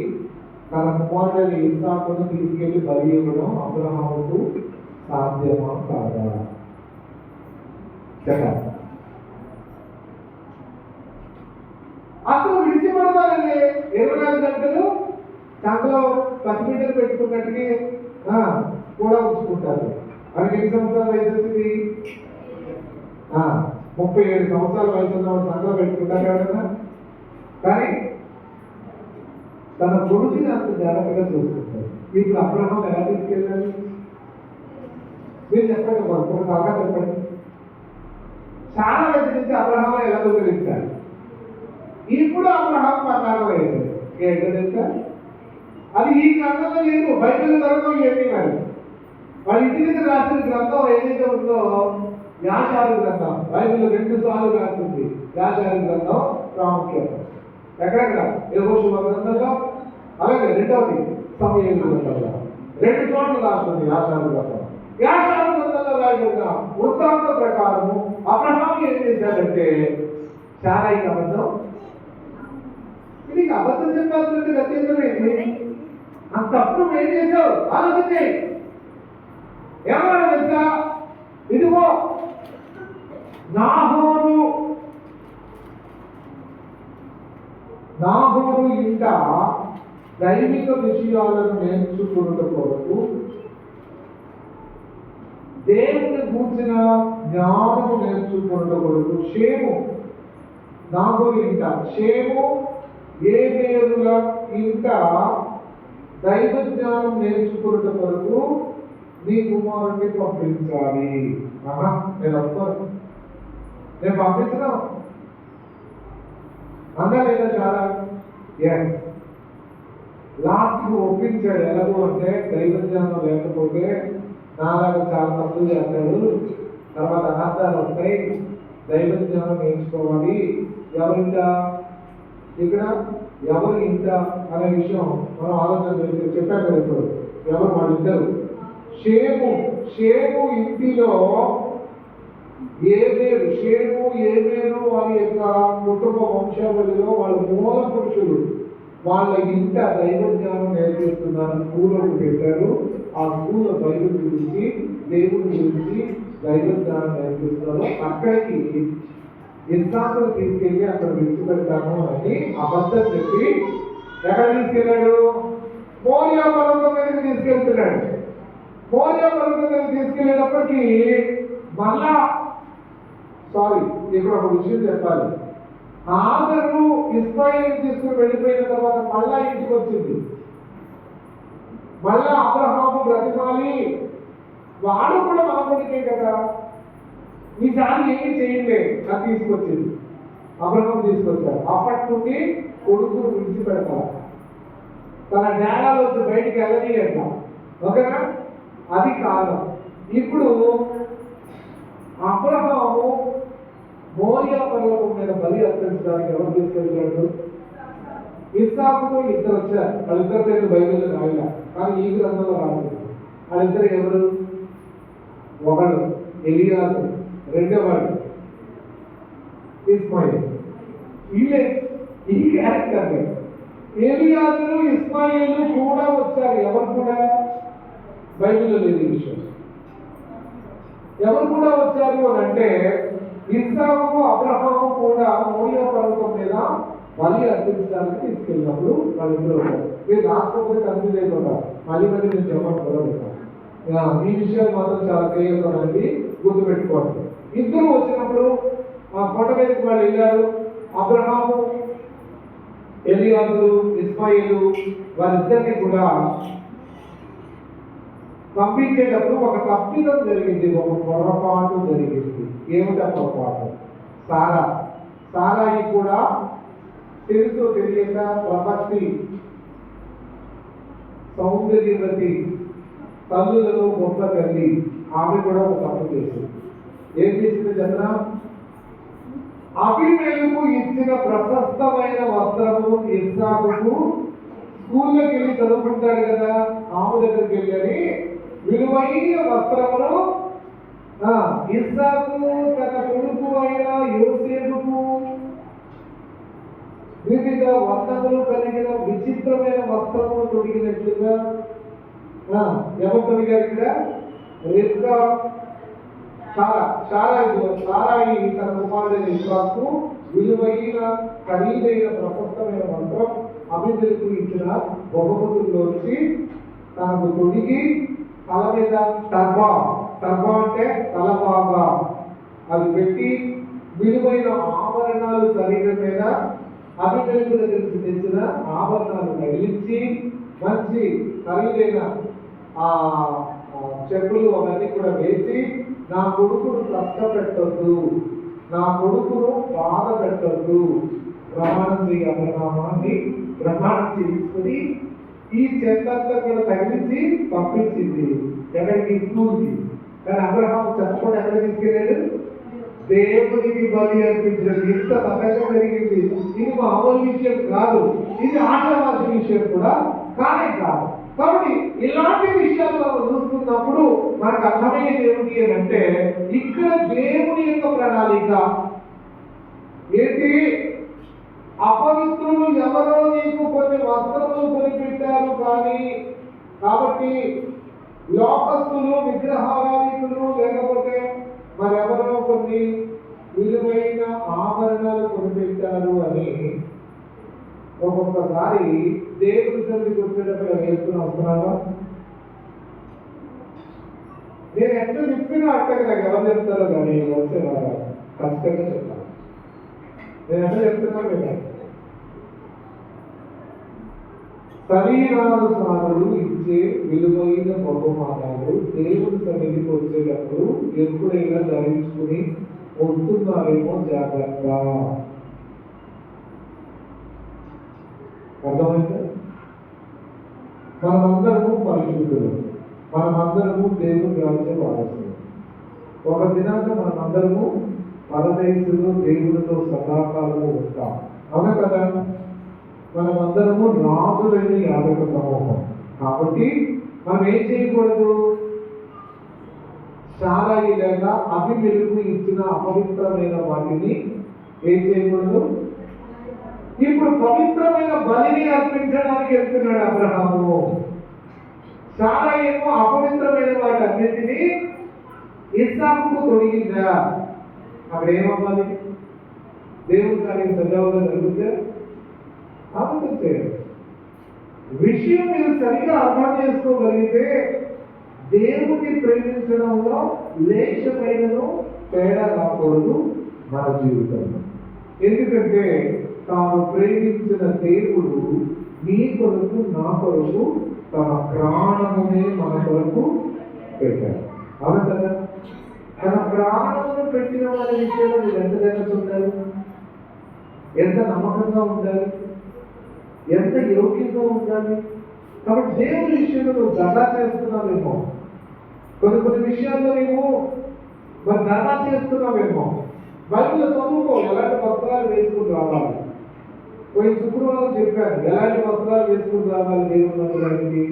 తన కుమారుడైన ఇస్సాకును తీసుకెళ్లి బలి ఇవ్వడం అబ్రహాముకు సాధ్యమా కాదా? అసలు విడిచిపడతానండి 24 గంటలు దాంట్లో పసిబిడ్డలు పెట్టుకున్నట్టుకి కూడా ఉంచుకుంటారు. మనకి ఎన్ని సంవత్సరాల వయసు వచ్చింది? 37 సంవత్సరాల వయసు ఉన్న సంఘం పెట్టుకుంటారు కదా. కానీ తన కొడుకుని అంత జాగ్రత్తగా చూసుకుంటారు. ఇప్పుడు అబ్రహాం ఎలా తీసుకెళ్ళాలి? మీరు చెప్పండి, ఒక సలహా చెప్పండి. చాలా వయసు నుంచి అబ్రహాం ఎలా దూకరించాలి? ఇప్పుడు అబ్రహాం 14 వయసు. ఏంటో తెలుసా? అది ఈ గ్రంథంలో లేదు, బైబిల్ గ్రంథం ఏంటి? మరి వాళ్ళ ఇంటి దగ్గర రాసిన గ్రంథం ఏదైతే ఉందో యాషారు గ్రంథం, బైబిల్ 2 సార్లు రాసింది. యాషారు గ్రంథం ప్రాముఖ్యత ఎక్కడెక్కడ? యెహోషువ గ్రంథంలో, అలాగే 2వది సమూయేలు గ్రంథంలో 2 చోట్ల రాస్తుంది యాషారు గ్రంథం. యాషారు గ్రంథంలో రాయబడిన వృత్తాంత ప్రకారము అబ్రహాం ఏం చేశాడంటే శారాయికి అబద్ధం, ఇది అబద్ధం చెప్పాల్సినట్టు గతేంద్రమైంది. అంత అప్పుడు ఏం చేశావు? ఆలోచించే ఏమన్నా తెలుసా? ఇదిగో నాహోరు ఇంట దైవిక విషయాలను నేర్చుకున్న కొరకు దేవుని కూర్చిన జ్ఞానము నేర్చుకున్న కొరకు షేము, నాహోరు ఇంట షేము ఏబేరుల ఇంట దైవ జ్ఞానం నేర్చుకున్న కొరకు నీ కుమారుడిని పంపించాలి. నేను ఒప్పుకోను, నేను పంపించను అందా లేదా? చాలా లాస్ట్ ఒప్పించాడు. ఎలాగో అంటే దైవ జ్ఞానం లేకపోతే నాలాగా చాలా తప్పులు చేస్తాడు, తర్వాత అనార్థాలు వస్తాయి, దైవ జ్ఞానం నేర్చుకోవాలి. ఎవరింట ఇక్కడ ఎవరు ఇంట అనే విషయం మనం ఆలోచన చేసి చెప్పాం కదా. ఇప్పుడు ఎవరు వాళ్ళిద్దరు? షేము ఇంటిలో ఏబేరు వారి యొక్క కుటుంబ వంశావళిలో వాళ్ళ మూల పురుషులు. వాళ్ళ ఇంట దైవ జ్ఞానం నేర్పిస్తున్నారు. స్కూల్ పెట్టారు. ఆ స్కూల్ బైబిల్ గురించి, దేవుడి గురించి దైవ జ్ఞానం నేర్పిస్తున్నారు. అక్కడికి ఇస్సాకును తీసుకెళ్ళి అక్కడ విడిచిపెడతాను అని అబద్ధం చెప్పి ఎక్కడ తీసుకెళ్ళాడు? మోరియా పర్వతం మీదకి తీసుకెళ్తున్నాడు. మోరియా పర్వతం మీద తీసుకెళ్ళేటప్పటికి మళ్ళా ఇక్కడ ఒక విషయం చెప్పాలి. ఆగరు ఇస్మాయిల్ తీసుకుని వెళ్ళిపోయిన తర్వాత మళ్ళా ఇంటికి వచ్చింది. మళ్ళా అబ్రహాము బ్రతిమాలి, వాడు కూడా మన కొడుకే కదా, ఈసారి ఏమి చేయండి అని తీసుకొచ్చింది. అబ్రహాం తీసుకొచ్చారు. అప్పటి నుండి కొడుకును విడిచిపెడతారు. తన జ్ఞానాలు వచ్చి బయటికి వెళ్ళనీయట. ఓకేనా? అది కాలం. ఇప్పుడు అబ్రహాము మోరియా పర్వతం మీద బలి అర్పించడానికి ఎవరు తీసుకెళ్ళాడు? ఇస్సాకుకు ఇద్దరు వచ్చారు. వాళ్ళిద్దరు పేరు బైబిల్లో రాయలే, కానీ ఈ గ్రంథంలో రాసింది. వాళ్ళిద్దరు ఎవరు? ఒకడు ఎలియాజరు, రెండోవాడు ఇస్మాయిల్. వీళ్ళే ఈ క్యారెక్టర్. ఎలియాజరు ఇస్మాయిల్ కూడా వచ్చారు. ఎవరు కూడా? బైబిల్లో లేదు ఈ విషయం. ఎవరు కూడా వచ్చారు అని అంటే, ఇస్సాకు అబ్రహాము కూడా మోరియా పర్వతం మీద బలి అర్పించడానికి తీసుకెళ్ళినప్పుడు వాళ్ళిద్దరు వచ్చారు. మీరు రాష్ట్రపతి కన్ఫ్యూజ్ అయిపోతారు. మళ్ళీ నేను చెప్పడం కుదరదు. ఈ విషయాలు మాత్రం చాలా క్లియర్గా మనకి గుర్తుపెట్టుకోవాలి. ఇద్దరు వచ్చినప్పుడు కొండ మీదకి వాళ్ళు వెళ్ళారు. అబ్రహాము, ఎలియాజరు, ఇస్మాయిలు వారిద్దరిని కూడా పంపించేటప్పుడు ఒక తప్పిదం జరిగింది, ఒక పొరపాటు జరిగింది. ఏమిటా పొరపాటు? సారాయి కూడా తెలుసు తెలియక ప్రపత్తి, సౌందర్యవతి, తల్లులలో గొప్ప తల్లి, ఆమె కూడా ఒక తప్పు చేసింది. ఏం చేసింది చెప్పనా? అబీమెలెకు ఇచ్చిన ప్రశస్తమైన వస్త్రము ఇస్సాకుకు, స్కూల్లోకి వెళ్ళి చదువుకుంటాడు కదా, ఆమె దగ్గరికి వెళ్ళని విలువైన వస్త్రమును ఇస్సాకు తన కొడుకు అయిన యోసేపుకు వివిధ వర్ణములు కలిగిన విచిత్రమైన వస్త్రములు తొడిగినట్లుగా ఎవరు తొడిగారు ఇక్కడ? రిబ్కా, సారాయి తన కుమారుడైన ఇస్సాకు విలువైన ఖరీదైన ప్రశస్తమైన వస్త్రం అబీమెలెకు ఇచ్చిన బహుమతుల్లోంచి తనకు తొడిగి తల మీద టర్బా అంటే తలపాగా అది పెట్టి విలువైన ఆభరణాలు శరీరం మీద అబీమెలెకు దగ్గర నుంచి తెచ్చిన ఆభరణాలు తగిలించి మంచి ఖరీదైన చెప్పులు అవన్నీ కూడా వేసి, నా కొడుకును కష్టపెట్టొద్దు, నా కొడుకును బాధ పెట్టొద్దు, ప్రమాణం చేయి అబ్రహామాన్ని ప్రమాణం చేసుకుని ఈ చెత్తంతా కూడా తగిలించి పంపించింది. ఎక్కడికి? స్కూల్కి. కానీ అబ్రహాము చెప్పకుండా ఎక్కడ తీసుకెళ్ళాడు? దేవునికి బలి అర్పించడం. ఇంత సహజం జరిగింది. ఇది మామూలు విషయం కాదు, ఇది ఆశావాసి విషయం కూడా కానే కాదు. కాబట్టి ఇలాంటి విషయాలు మనం చూస్తున్నప్పుడు మనకు అర్థమయ్యేది ఏమిటి అని అంటే, ఇక్కడ దేవుని యొక్క ప్రణాళిక ఏంటి? అపవిత్రులు ఎవరో నీకు కొన్ని వస్త్రములు కొనిపెట్టారు కానీ, కాబట్టి లోకస్తులు, విగ్రహారాధికులు, లేకపోతే మరెవరో కొన్ని విలువైన ఆభరణాలు కొనిపెట్టారు అని ఒక్కొక్కసారి దేవుడి సన్నిధికి వచ్చేటప్పుడు వేసుకుని వస్తున్నావా? నేను ఎంత చెప్పినా అట్టగా నాకు ఎవరు చెప్తారో కానీ వచ్చేవారా ఖచ్చితంగా చెప్తాను. నేను ఎంత చెప్తున్నాను కదా, శరీరానుసారులు ఇచ్చే విలువైన బహుమానాలు దేవుడి సన్నిధికి వచ్చేటప్పుడు ఎప్పుడైనా ధరించుకుని వస్తున్నారేమో జాగ్రత్త. అర్థమైందా? మనమందరము పరిశుద్ధులు, మనమందరము దేవుని రాజ్యం వారసులు. ఒక దినాక మనమందరము పరదేశులు, దేవుడితో సదాకాలము ఉంటాం. అవును కదా? మనమందరము రాజులైన యాజక సమూహం. కాబట్టి మనం ఏం చేయకూడదు? సారాయి లేక అబీమెలెకు ఇచ్చిన అపవిత్రమైన వాటిని ఏం చేయకూడదు? ఇప్పుడు పవిత్రమైన బలిని అర్పించడానికి వెళ్తున్నాడు అబ్రహాము. సారాయి ఏమో అపవిత్రమైన వాటి అన్నింటినీ ఇస్సాకుకు తొడిగిందా? అక్కడ ఏమవ్వాలి? దేవుడి కార్యం సజావుగా జరుగుతే అబద్ధం చేయడం. విషయం మీరు సరిగా అర్థం చేసుకోగలిగితే దేవుడిని ప్రేమించడంలో లేశమైనను తేడా రాకూడదు మన జీవితంలో. ఎందుకంటే తాను ప్రేమించిన దేవుడు నీ కొరకు, నా కొరకు తన ప్రాణమునే మన కొరకు పెట్టారు. అవును కదా? తన ప్రాణమును పెట్టిన వారి విషయంలో మీరు ఎంత జాగ్రత్త ఉండాలి, ఎంత నమ్మకంగా ఉండాలి, ఎంత యోగ్యంగా ఉండాలి. కాబట్టి దేవుని విషయంలో నువ్వు దగా చేస్తున్నావేమో, కొన్ని విషయాల్లో నువ్వు మరి దగా చేస్తున్నావేమో. బైబిల్ చదువుకో, ఎలాంటి వస్త్రాలు వేసుకుని రావాలి, పోయిన శుక్రవారం చెప్పాను ఎలాంటి వస్త్రాలు వేసుకుని రావాలి దేవుని మందిరానికి.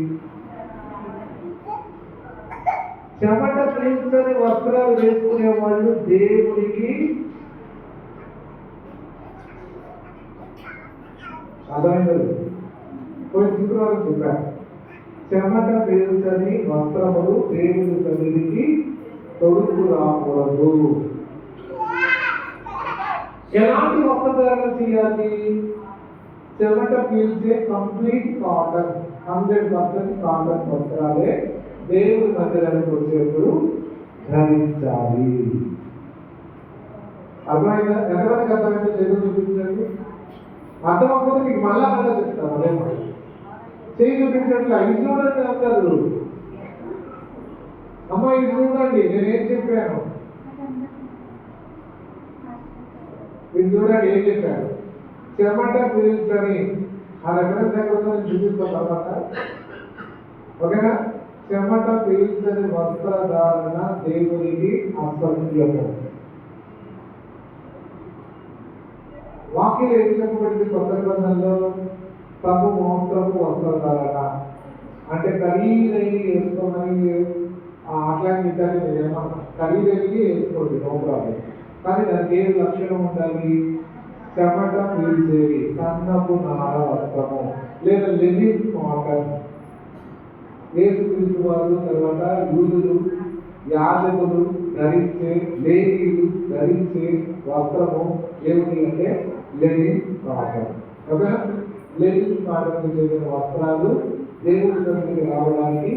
చెమట పీల్చని వస్త్రాలు వేసుకునే వాళ్ళు దేవునికి అర్థమైంది. పోయిన శుక్రవారం చెప్పాను చెమట పీల్చని వస్త్రములు దేవుని సన్నిధికి తొడుగు రాకూడదు. ఎలాంటి వస్త్రధారణ చేయాలి? చెమట పీల్చే కంప్లీట్ కాటన్ 100% కాటన్ వస్త్రాలే దేవుడి మందిరానికి వచ్చేప్పుడు ధరించాలి. అర్థమైందా? ఎంతమందికి అర్థమైందో చేతులు చూపించండి. అర్థమవుతుంది మీకు మళ్ళా మళ్ళా చెప్తాను. అదే చేయి చూపించట్లా ఇది చూడండి అందరు. అమ్మ ఇది చూడండి నేనేం చెప్పాను, ఇది చూడండి ఏం చెప్పాను. చెమట పీల్చని ఆ రెఫరెన్స్ ఎక్కడుందో నేను చూపిస్తాను తర్వాత. ఓకేనా? చెమట పీల్చని వస్త్రధారణ దేవునికి అసహ్యము. వాక్యం ఏం చెప్పబడింది కొత్త నిబంధనలో? తగు మోస్తరపు వస్త్రధారణ అంటే ఖరీదైన వేసుకోమని అట్లాంటి నేనేమన్నా ఖరీదైన వేసుకోండి నో ప్రాబ్లం. కానీ దానికి ఏ లక్షణం ఉండాలి? చెమట పీల్చేవి సన్నపు నార వస్త్రము లేదా లెనిన్ కాటన్. యేసు క్రీస్తు వారు తర్వాత యూదులు యాజకులు ధరించే లేవీయులు ధరించే వస్త్రము ఏమిటి అంటే లెనిన్ కాటన్. ఓకేనా? లెనిన్ కాటన్ చెందిన వస్త్రాలు దేవుడి సన్నిధికి రావడానికి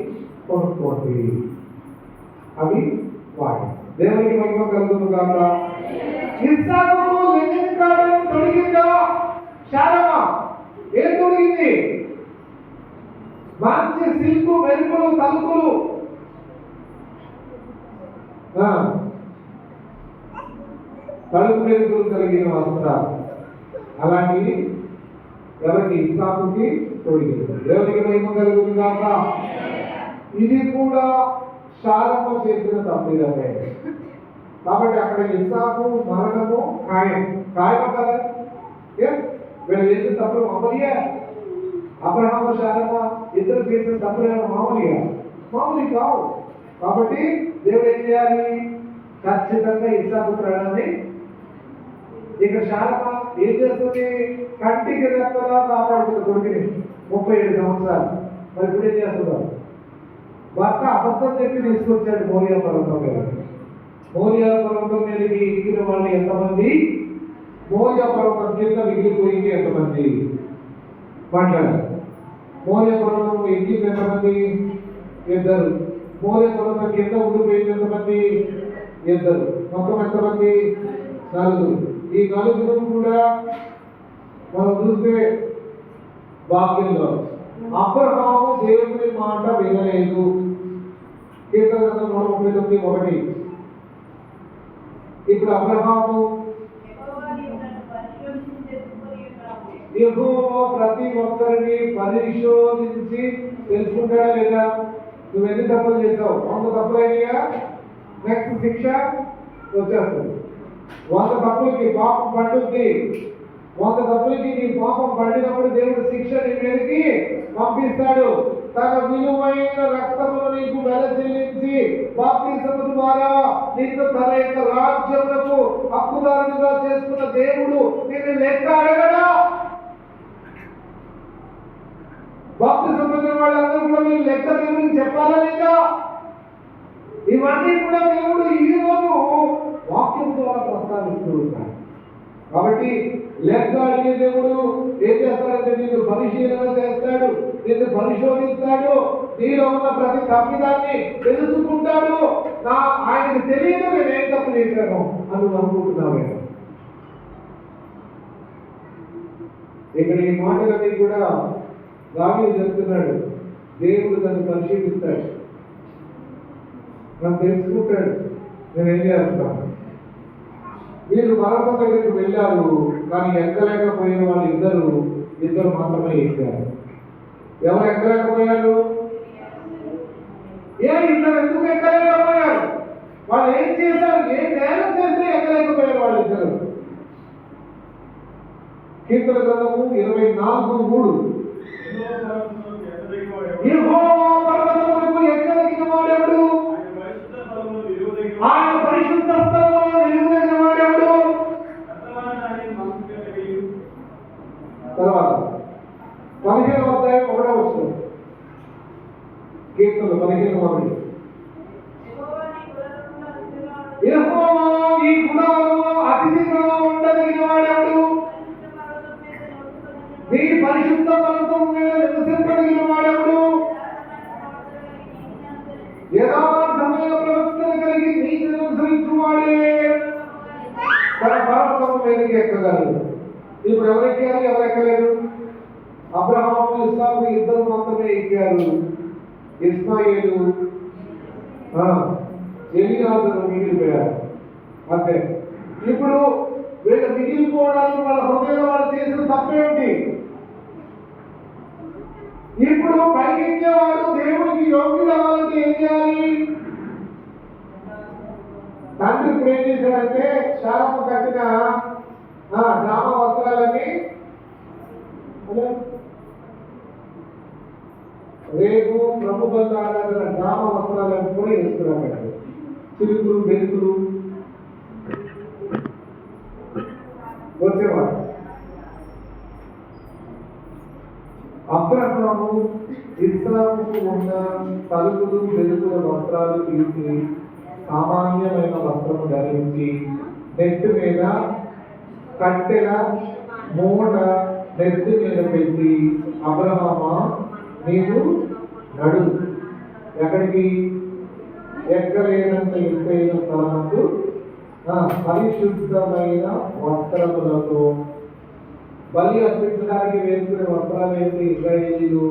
కొనుక్కోండి. అవి వాటి దేవునికి మహిమ కలుగును గాక. ఇస్సాకు లెనిన్ కాటన్ తొడిగిందా? శారమా ఏం తొడిగింది? మంచి సిల్కు మెరుపులు తలుపులు తలుపు మెరుపులు కలిగిన వస్త్రాలు అలాంటివి ఎవరికి? ఇస్సాకుకి తొడిగింది. దేవునికి మహిమ కలుగును గాక. ఇది కూడా శారమ చేసిన తప్పిదమే. కాబట్టి అక్కడ ఇస్సాకు మరణము ఖాయం. ఖాయమ కదా? వీళ్ళు చేసిన తప్పులు మామూలుగా. అబ్రహాము శారమ ఇద్దరు చేసిన తప్పులు మామూలుగా మామూలు కావు. కాబట్టి దేవుడు ఏం చేయాలి? ఖచ్చితంగా ఇస్సాకు ప్రాణాన్ని ఇక్కడ శారమ ఏం చేస్తుంది? కంటికి రెప్పలా కాపాడుతుంది కొడుకుని 37 సంవత్సరాలు. మరి ఇప్పుడు ఏం చేస్తున్నారు? భర్త అబద్ధం చెప్పి తీసుకొచ్చాడు మోరియా పర్వతం మీద. మోరియా పర్వతం మీదకి ఎక్కిన వాళ్ళు ఎంతమంది? మోరియా పర్వతం కింద మిగిలిపోయింది ఎంతమంది? మాట్లాడారు. మోరియా పర్వతం ఎక్కింది ఎంతమంది? 2. మోరియా పర్వతం కింద ఉండిపోయింది ఎంతమంది? 2. మొత్తం ఎంతమంది? 4. ఈ 4 కూడా మనం చూస్తే వాక్యంలో అబ్రహాము దేవుని మాట వినలేదు. కీర్తన 139:1. ఇప్పుడు అబ్రహాము యెహోవా ప్రతి ఒక్కరిని పరిశోధించి తెలుసుకుంటాడా లేదా? నువ్వు ఎన్ని తప్పులు చేసావు? 100 తప్పులు అయినాయా? నెక్స్ట్ శిక్ష వచ్చేస్తుంది. 100 తప్పులకి పాపం పట్టుద్ది. 100 తప్పులకి నీ పాపం పడినప్పుడు దేవుడు శిక్ష నీ మీదకి పంపిస్తాడు. తన విలువైన రక్తమును నీకు వెల చెల్లించి బాప్తిసము ద్వారా నిన్ను తన యొక్క రాజ్యములకు హక్కుదారునిగా చేసుకున్న దేవుడు నిన్ను లెక్క అడగడా? బాప్తిసము పొందిన వాళ్ళందరూ కూడా మీరు లెక్క దేవుడికి చెప్పాలా లేదా? ఇవన్నీ కూడా దేవుడు ఈ రోజు వాక్యం ద్వారా ప్రస్తావిస్తూ ఉంటాడు. కాబట్టి లెక్క అడిగే దేవుడు ఏం చేస్తాడంటే నిన్ను పరిశీలన చేస్తాడు, నిన్ను పరిశోధిస్తాడు, నీలో ఉన్న ప్రతి తప్పిదాన్ని తెలుసుకుంటాడు. ఆయనకు తెలియదు నేనేం తప్పు చేశాను అని నువ్వు అనుకుంటున్నావే. ఇక్కడ ఈ మాటలన్నీ కూడా దావీదు చెప్తున్నాడు. దేవుడు నన్ను పరిశీలిస్తాడు, నన్ను తెలుసుకుంటాడు, నేనేం చేస్తాను. వీళ్ళు పర్వతం దగ్గరికి వెళ్ళారు, కానీ ఎక్కలేకపోయిన వాళ్ళు ఇద్దరు మాత్రమే ఎక్కారు. ఎవరు ఎక్కలేకపోయారు? ఇద్దరు ఎందుకు ఎక్కలేకపోయారు? వాళ్ళు ఏం చేశారు? ఏ నేరం చేస్తే ఎక్కలేకపోయారు వాళ్ళిద్దరు? కీర్తన గ్రంథము 24:3. యెహోవా పర్వతములకు ఎక్కదగిన వాడెవడు? ఆయన పరిశుద్ధ స్థలములో నిలువదగిన వాడెవడు? తర్వాత 15వ అధ్యాయం 1వ వచనం. కీర్తన 15. యెహోవా ఈ గుడారములో అతిథిగా ఉండదగిన వాడెవడు? నీ పరిశుద్ధ పర్వతం మీద నివసింపదగిన వాడెవడు? యథార్థమైన ప్రవర్తన కలిగి నీతిని అనుసరించువాడే తన పర్వతం మీదకి ఎక్కగలడు. ఇప్పుడు ఎవరెక్కారు, ఎవరెక్కలేరు? అబ్రహాము, ఇస్సాకు ఇద్దరు మాత్రమే ఎక్కారు. ఇస్మాయిలు, ఎలియాజరు మిగిలిపోయారు. అంతే. ఇప్పుడు వీళ్ళు మిగిలిపోవడానికి వాళ్ళ హృదయంలో వాళ్ళు చేసిన తప్పేమిటి? ఇప్పుడు పైకెక్కేవాడు దేవుడికి యోగ్యుడు అవ్వాలంటే ఏం చేయాలి? తండ్రి ఇప్పుడు ఏం చేశాడంటే శారమ్మ కట్టిన డ్రామా వస్త్రాలన్నీ రేపు ప్రభు బల్లారాధన డ్రామా వస్త్రాలన్నీ కూడా వేసుకున్నాడు. చిలుకులు, బెలుకులు వచ్చేవాడు. అబ్రహాము ఇస్రాముకు ఉన్న తలుపులు, వెలుగుల వస్త్రాలు తీసి సామాన్యమైన వస్త్రము ధరించి నెత్తి మీద కట్టెల మూట నెత్తి మీద పెట్టి, అబ్రహామా నీవు నడు, ఎక్కడికి? ఎక్కలేనంత ఎత్తైన స్థలముకు పరిశుద్ధమైన వస్త్రములతో. బలి అర్పించడానికి వేసుకునే వస్త్రాలు ఏంటి? ఇశ్రాయేలీలు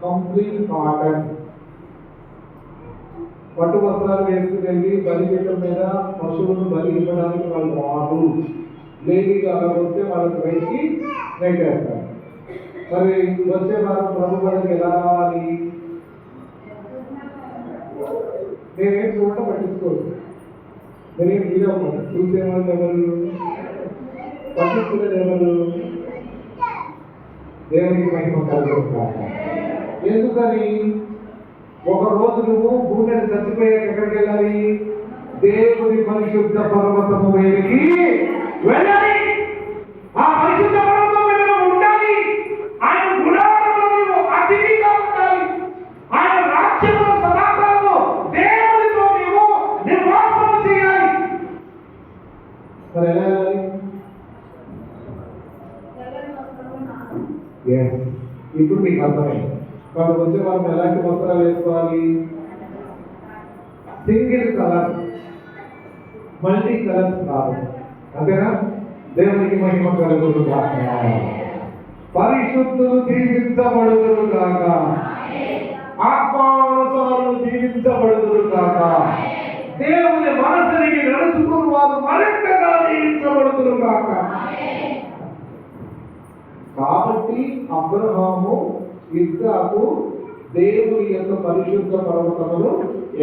కంప్లీట్ కాటన్ పట్టు వస్త్రాలు వేసుకుని వెళ్ళి బలిపీఠం మీద పశువులను బలి ఇవ్వడానికి వాళ్ళు రాదు. లేడీగా అలా వస్తే వాళ్ళకి బయటికి నెట్టేస్తారు. మరి వచ్చే వారం ప్రభు బలికి ఎలా రావాలి? నేనేం చూడటం పట్టించుకోరు. నేనేం వీలవ్వను. చూసేవాళ్ళు ఎవరు? పట్టించుకునేది ఎవరు? దేవునికి మహిమ కలుగుతారు. ఎందుకని? ఒక రోజు నువ్వు భూమి మీద చచ్చిపోయాక ఎక్కడికి వెళ్ళాలి? దేవుని పరిశుద్ధ పర్వతము మీదకి వెళ్ళాలి. ఆ పరిశుద్ధ పర్వతం మీద ఉండాలి. ఆయన గుడారంలో అతిథిగా ఉండాలి. ఆయన రాజ్యంలో సదాకాలము దేవునితో నీవు నివాసం చేయాలి. మరి ఎలా వెళ్ళాలి? ఇప్పుడు మీకు అర్థమైంది. కాబట్టి వచ్చే వాళ్ళు ఎలాంటి వస్త్రాలు వేసుకోవాలి? సింగిల్ కలర్, మల్టీ కలర్స్ కాదు. అంతేనా? దేవునికి మహిమ కలుగును గాక. పరిశుద్ధులు దీవించబడుదురు గాక. ఆత్మానుసారులు దీవించబడుదురు గాక. దేవుని మనసుని నడుచుకుని వారు మరింతగా దీవించబడుదురు గాక. కాబట్టి అబ్రహాము, ఇస్సాకు దేవుని యొక్క పరిశుద్ధ పర్వతములు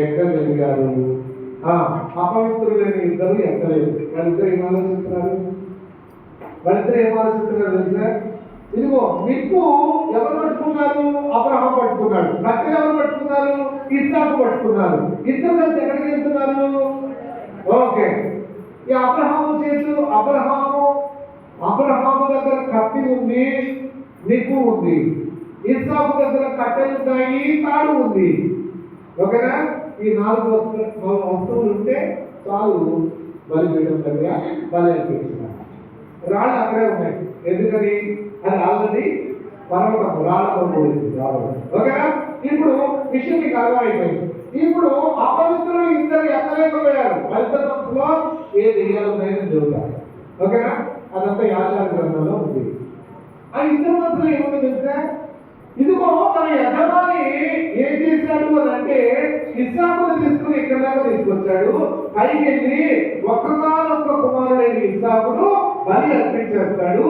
ఎక్కగలిగారు. అపవిత్రులైన ఇద్దరు ఎక్కలేదు. వాళ్ళిద్దరు ఏం ఆలోచిస్తున్నారు? తెలుసా? ఇదిగో నిప్పు ఎవరు పట్టుకున్నారు? అబ్రహాం పట్టుకున్నాడు. కట్టెలు ఎవరు పట్టుకున్నారు? ఇస్సాకు పట్టుకున్నారు. ఇద్దరు కలిసి ఎక్కడికి వెళ్తున్నారు? ఓకే. ఈ అబ్రహాము దగ్గర కత్తి ఉంది, నిప్పు ఉంది. ఇస్సాకు దగ్గర కట్టెలు ఉన్నాయి, తాడు ఉంది. ఓకేనా? ఈ 4 వస్తువులు ఉంటే చాలు బలిపీఠం దగ్గర బలి అర్పించినారు. రాళ్ళు అక్కడే ఉన్నాయి. ఎందుకని? అది ఆల్రెడీ పర్వతం రాళ్ళతో కూడింది. ఓకేనా? ఇప్పుడు విషయం మీకు అర్థమైపోయింది. ఇప్పుడు అపవిత్రులు ఇద్దరు ఎక్కలేకపోయారు. బలిపీఠంలో ఏ దెయ్యాలు ఉన్నాయని చెబుతారు. ఓకేనా? అదంతా యాజాల గ్రంథంలో ఉంది. ఆ ఇద్దరు మధ్యలో ఏముంది తెలుసా? ఇదిగో మన యజమాని ఏం చేశాడు అని అంటే ఇస్సాకును తీసుకుని ఇక్కడ దాకా తీసుకొచ్చాడు. పైకి వెళ్ళి ఒక్కగానొక్క కుమారుడైన ఇస్సాకును బలి అర్పించేస్తాడు.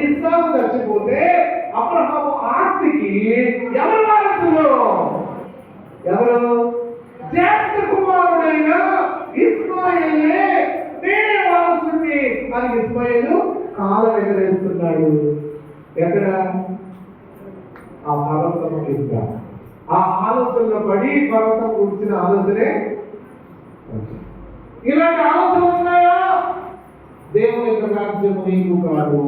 ఇస్సాకు చచ్చిపోతే అబ్రహాము ఆస్తికి ఎవరు వారసులు? ఎవరు? జ్యేష్ఠ కుమారుడైన ఇస్మాయిలే నేనే వారసుని అని ఇస్మాయిలు కాలం ఎగరేస్తున్నాడు. ఎక్కడ? ఆ పర్వతం కింద. ఆ ఆలోచనలో పడి పర్వతం కూర్చిన ఆలోచనే. ఇలాంటి ఆలోచనలు ఉన్నాయా? దేవుని యొక్క రాజ్యము నీకు కాదు.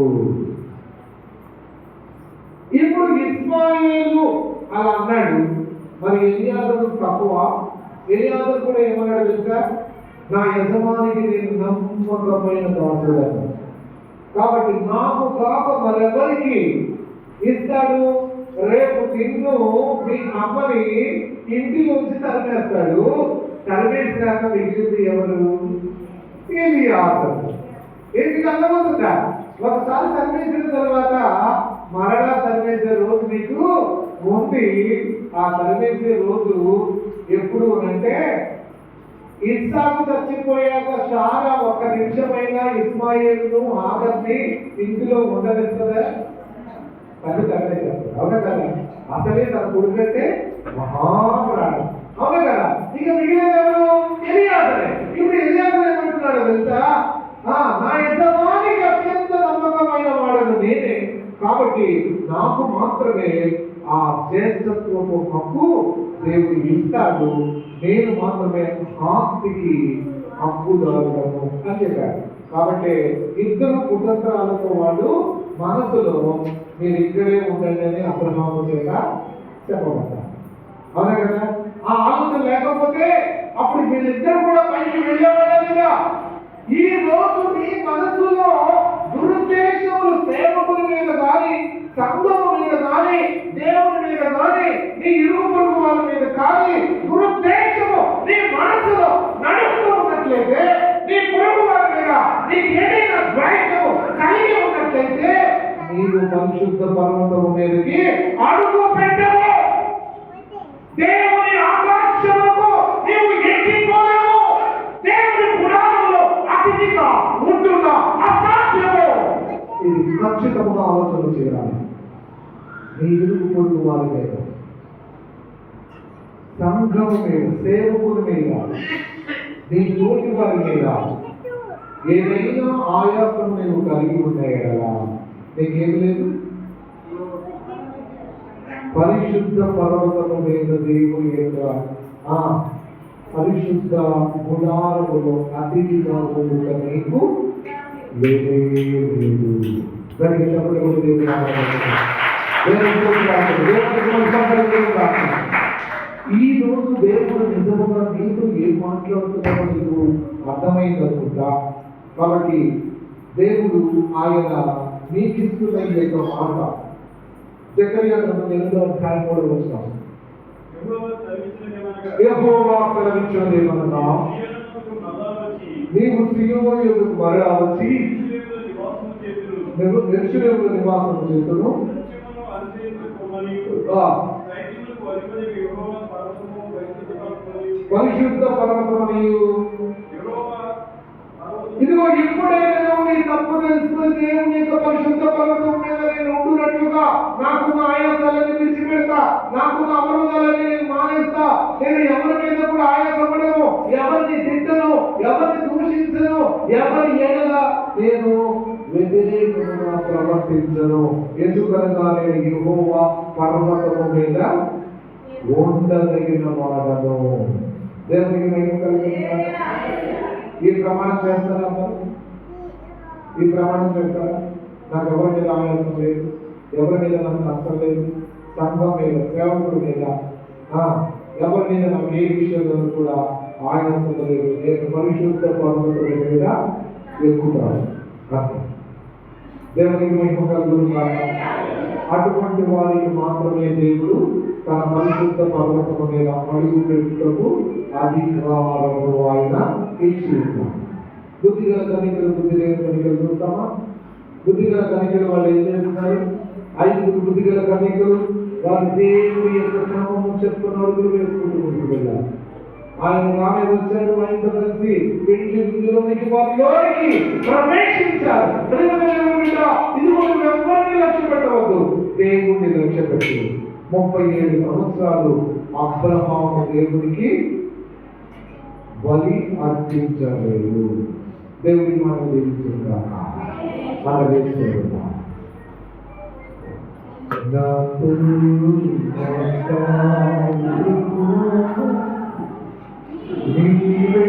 ఇప్పుడు ఇస్మాయిలు అలా అన్నాడు. మరి ఎలియాజరు తక్కువ? ఎలియాజరు కూడా ఏమన్నాడు తెలుసా? నా యజమానికి నేను నమ్మకమైన దాసుడు అన్నాడు. కాబట్టి నాకు కాక మరెవరికి ఇస్తాడు? రేపు నిన్ను మీ అమ్మని ఇంటిలోంచి తరిమేస్తాడు. తరిమేసినాక మిగిలింది ఎవరు? ఎలియాజరు. ఎందుకు అర్థమవుతుందా? ఒకసారి తరిమేసిన తర్వాత మరలా తరిమేసే రోజు నీకు ఉంది. ఆ తరిమేసే రోజు ఎప్పుడు అంటే ఇస్సాకు చచ్చిపోయాక శారా ఒక్క నిమిషమైనా ఇస్మాయిలును హాగర్ని ఇంటిలో ఉండనిస్తుందా? తల్లి తరిమేసేస్తారు. అవునా కదా? అసలే తన కొడుకంటే మహాప్రాణం. అవునా కదా? ఇక మిగిలిన ఎవరు? ఎలియాజరే. ఇప్పుడు ఎలియాజరు ఏమంటున్నాడు తెలుసా? నా యజమానికి అత్యంత నమ్మకమైన వాడను నేనే, కాబట్టి నాకు మాత్రమే ఆ జ్యేష్ఠత్వపు హక్కు దేవుడు ఇస్తాడు. నేను మాత్రమే ఆస్తికి హక్కుదారులను అని చెప్పాడు. కాబట్టి ఇద్దరు కుతంత్రాలతో వాళ్ళు మనసులో మీరు ఇక్కడే ఉండండి అని అబ్రహాము చేత చెప్పబడ్డారు. అవునా కదా? ఆ ఆలోచన లేకపోతే అప్పుడు వీళ్ళిద్దరు కూడా పైకి వెళ్ళేవాళ్ళగా. ఈ రోజు నీ మనసులో దురుద్దేశములు సేవకుల మీద కానీ, సంఘము మీద కానీ, దేవుని మీద కానీ, నీ ఇరుగు పొరుగు వాళ్ళ మీద కానీ దురుద్దేశము నీ మనసులో నడుస్తూ ఉన్నట్లయితే, నీ పొరుగు వారి మీద నీకు ఏదైనా ద్వేషము కలిగి ఉన్నట్లయితే నీవు పరిశుద్ధ పర్వతము మీదకి అడుగు పెట్టవు. దేవుని ఆకాశముకు నీవు ఎక్కిపోలేవు. దేవుని పురాణంలో అతిథిగా ఉంటున్నా అసాధ్యము. ఇది ఖచ్చితంగా ఆలోచన చేయాలి. నీ ఇరుగు పొరుగు వారి మీద, సంఘం మీద, సేవకుల మీద, నీ తోటి వారి మీద ఏదైనా ఆయాసం నేను కలిగి ఉన్నాయి కదా, నీకేమి లేదు. పరిశుద్ధ పర్వతము మీద దేవుని యొక్క పరిశుద్ధ గుడారములో అతిథిగా ఉండుట నీకు లేదే లేదు. దానికి చెప్పడం ఈ రోజు దేవుడు నిజముగా నీతో ఏం మాట్లాడుతున్నాడో నీకు అర్థమైందనుకుంటా. కాబట్టి దేవుడు ఆయన నీకిస్తున్న ఈ యొక్క మాట జకర్యా గ్రంథం 8వ అధ్యాయం 3వ వచనం. యెహోవా సెలవిచ్చినదేమనగా, నీవు సీయోను యొద్దకు మరలా వచ్చి యెరూషలేములో నివాసం చేతును. పరిశుద్ధ పర్వతమనియు ఇదిగో ఎప్పుడైనా నీ తప్పు తెలుసుకుని దేవుని యొక్క పరిశుద్ధ పర్వతం మీద నేను ఉండునట్లుగా నాకు నా ఆయాసాలని విడిచిపెడతా, నాకు నా అవరోధాలని నేను మానేస్తా. నేను ఎవరి మీద కూడా ఆయాసపడను, ఎవరిని తిట్టను, ఎవరిని దూషించను, ఎవరి ఎడల నేను వ్యతిరేకంగా ప్రవర్తించను. ఎందుకనగా నేను యెహోవా పర్వతము మీద ఉండదగిన వాడను. దేవునికి మహిమ కలుగును. ఈ ప్రమాణం చేస్తారా? ఈ ప్రమాణం చేస్తారా? నాకు ఎవరి మీద ఆయాసం లేదు, ఎవరి మీద నాకు నష్టం లేదు, సంఘం మీద, సేవకుడి మీద, ఎవరి మీద నాకు ఏ విషయంలో కూడా ఆయాసం లేదు. నేను పరిశుద్ధ పర్వతుల మీద ఎక్కుతాను. దేవునికి మహిమ కలుగును. అటువంటి వారికి మాత్రమే దేవుడు తన పరిశుద్ధ పర్వతము మీద అడుగు పెట్టుటకు అధికారము ఆయన ఇచ్చి ఉన్నాడు. బుద్ధిగల కనికలు, బుద్ధి లేని కనికలు చూస్తామా? బుద్ధిగల కనికలు వాళ్ళు ఏం చేస్తున్నారు? 5 బుద్ధిగల కనికలు వాళ్ళు దేవుడి యొక్క క్రమము చెప్పుకున్న అడుగులు వేసుకుంటూ ముందుకు వెళ్ళారు. ఆయన ఆమె వచ్చాడు, ఆయనతో కలిసి పెళ్లి విందులోనికి వారిలోనికి ప్రవేశించారు. ఇదిగో ఎవరిని లక్ష్య పెట్టవద్దు, దేవుడిని లక్ష్య పెట్టు. 37 సంవత్సరాలు అబ్రహాము దేవుడికి బలి అర్పించలేదు. దేవుడికి మనం దీవించుకుంటాం. మన వేసుకుంటున్నాం. నీవే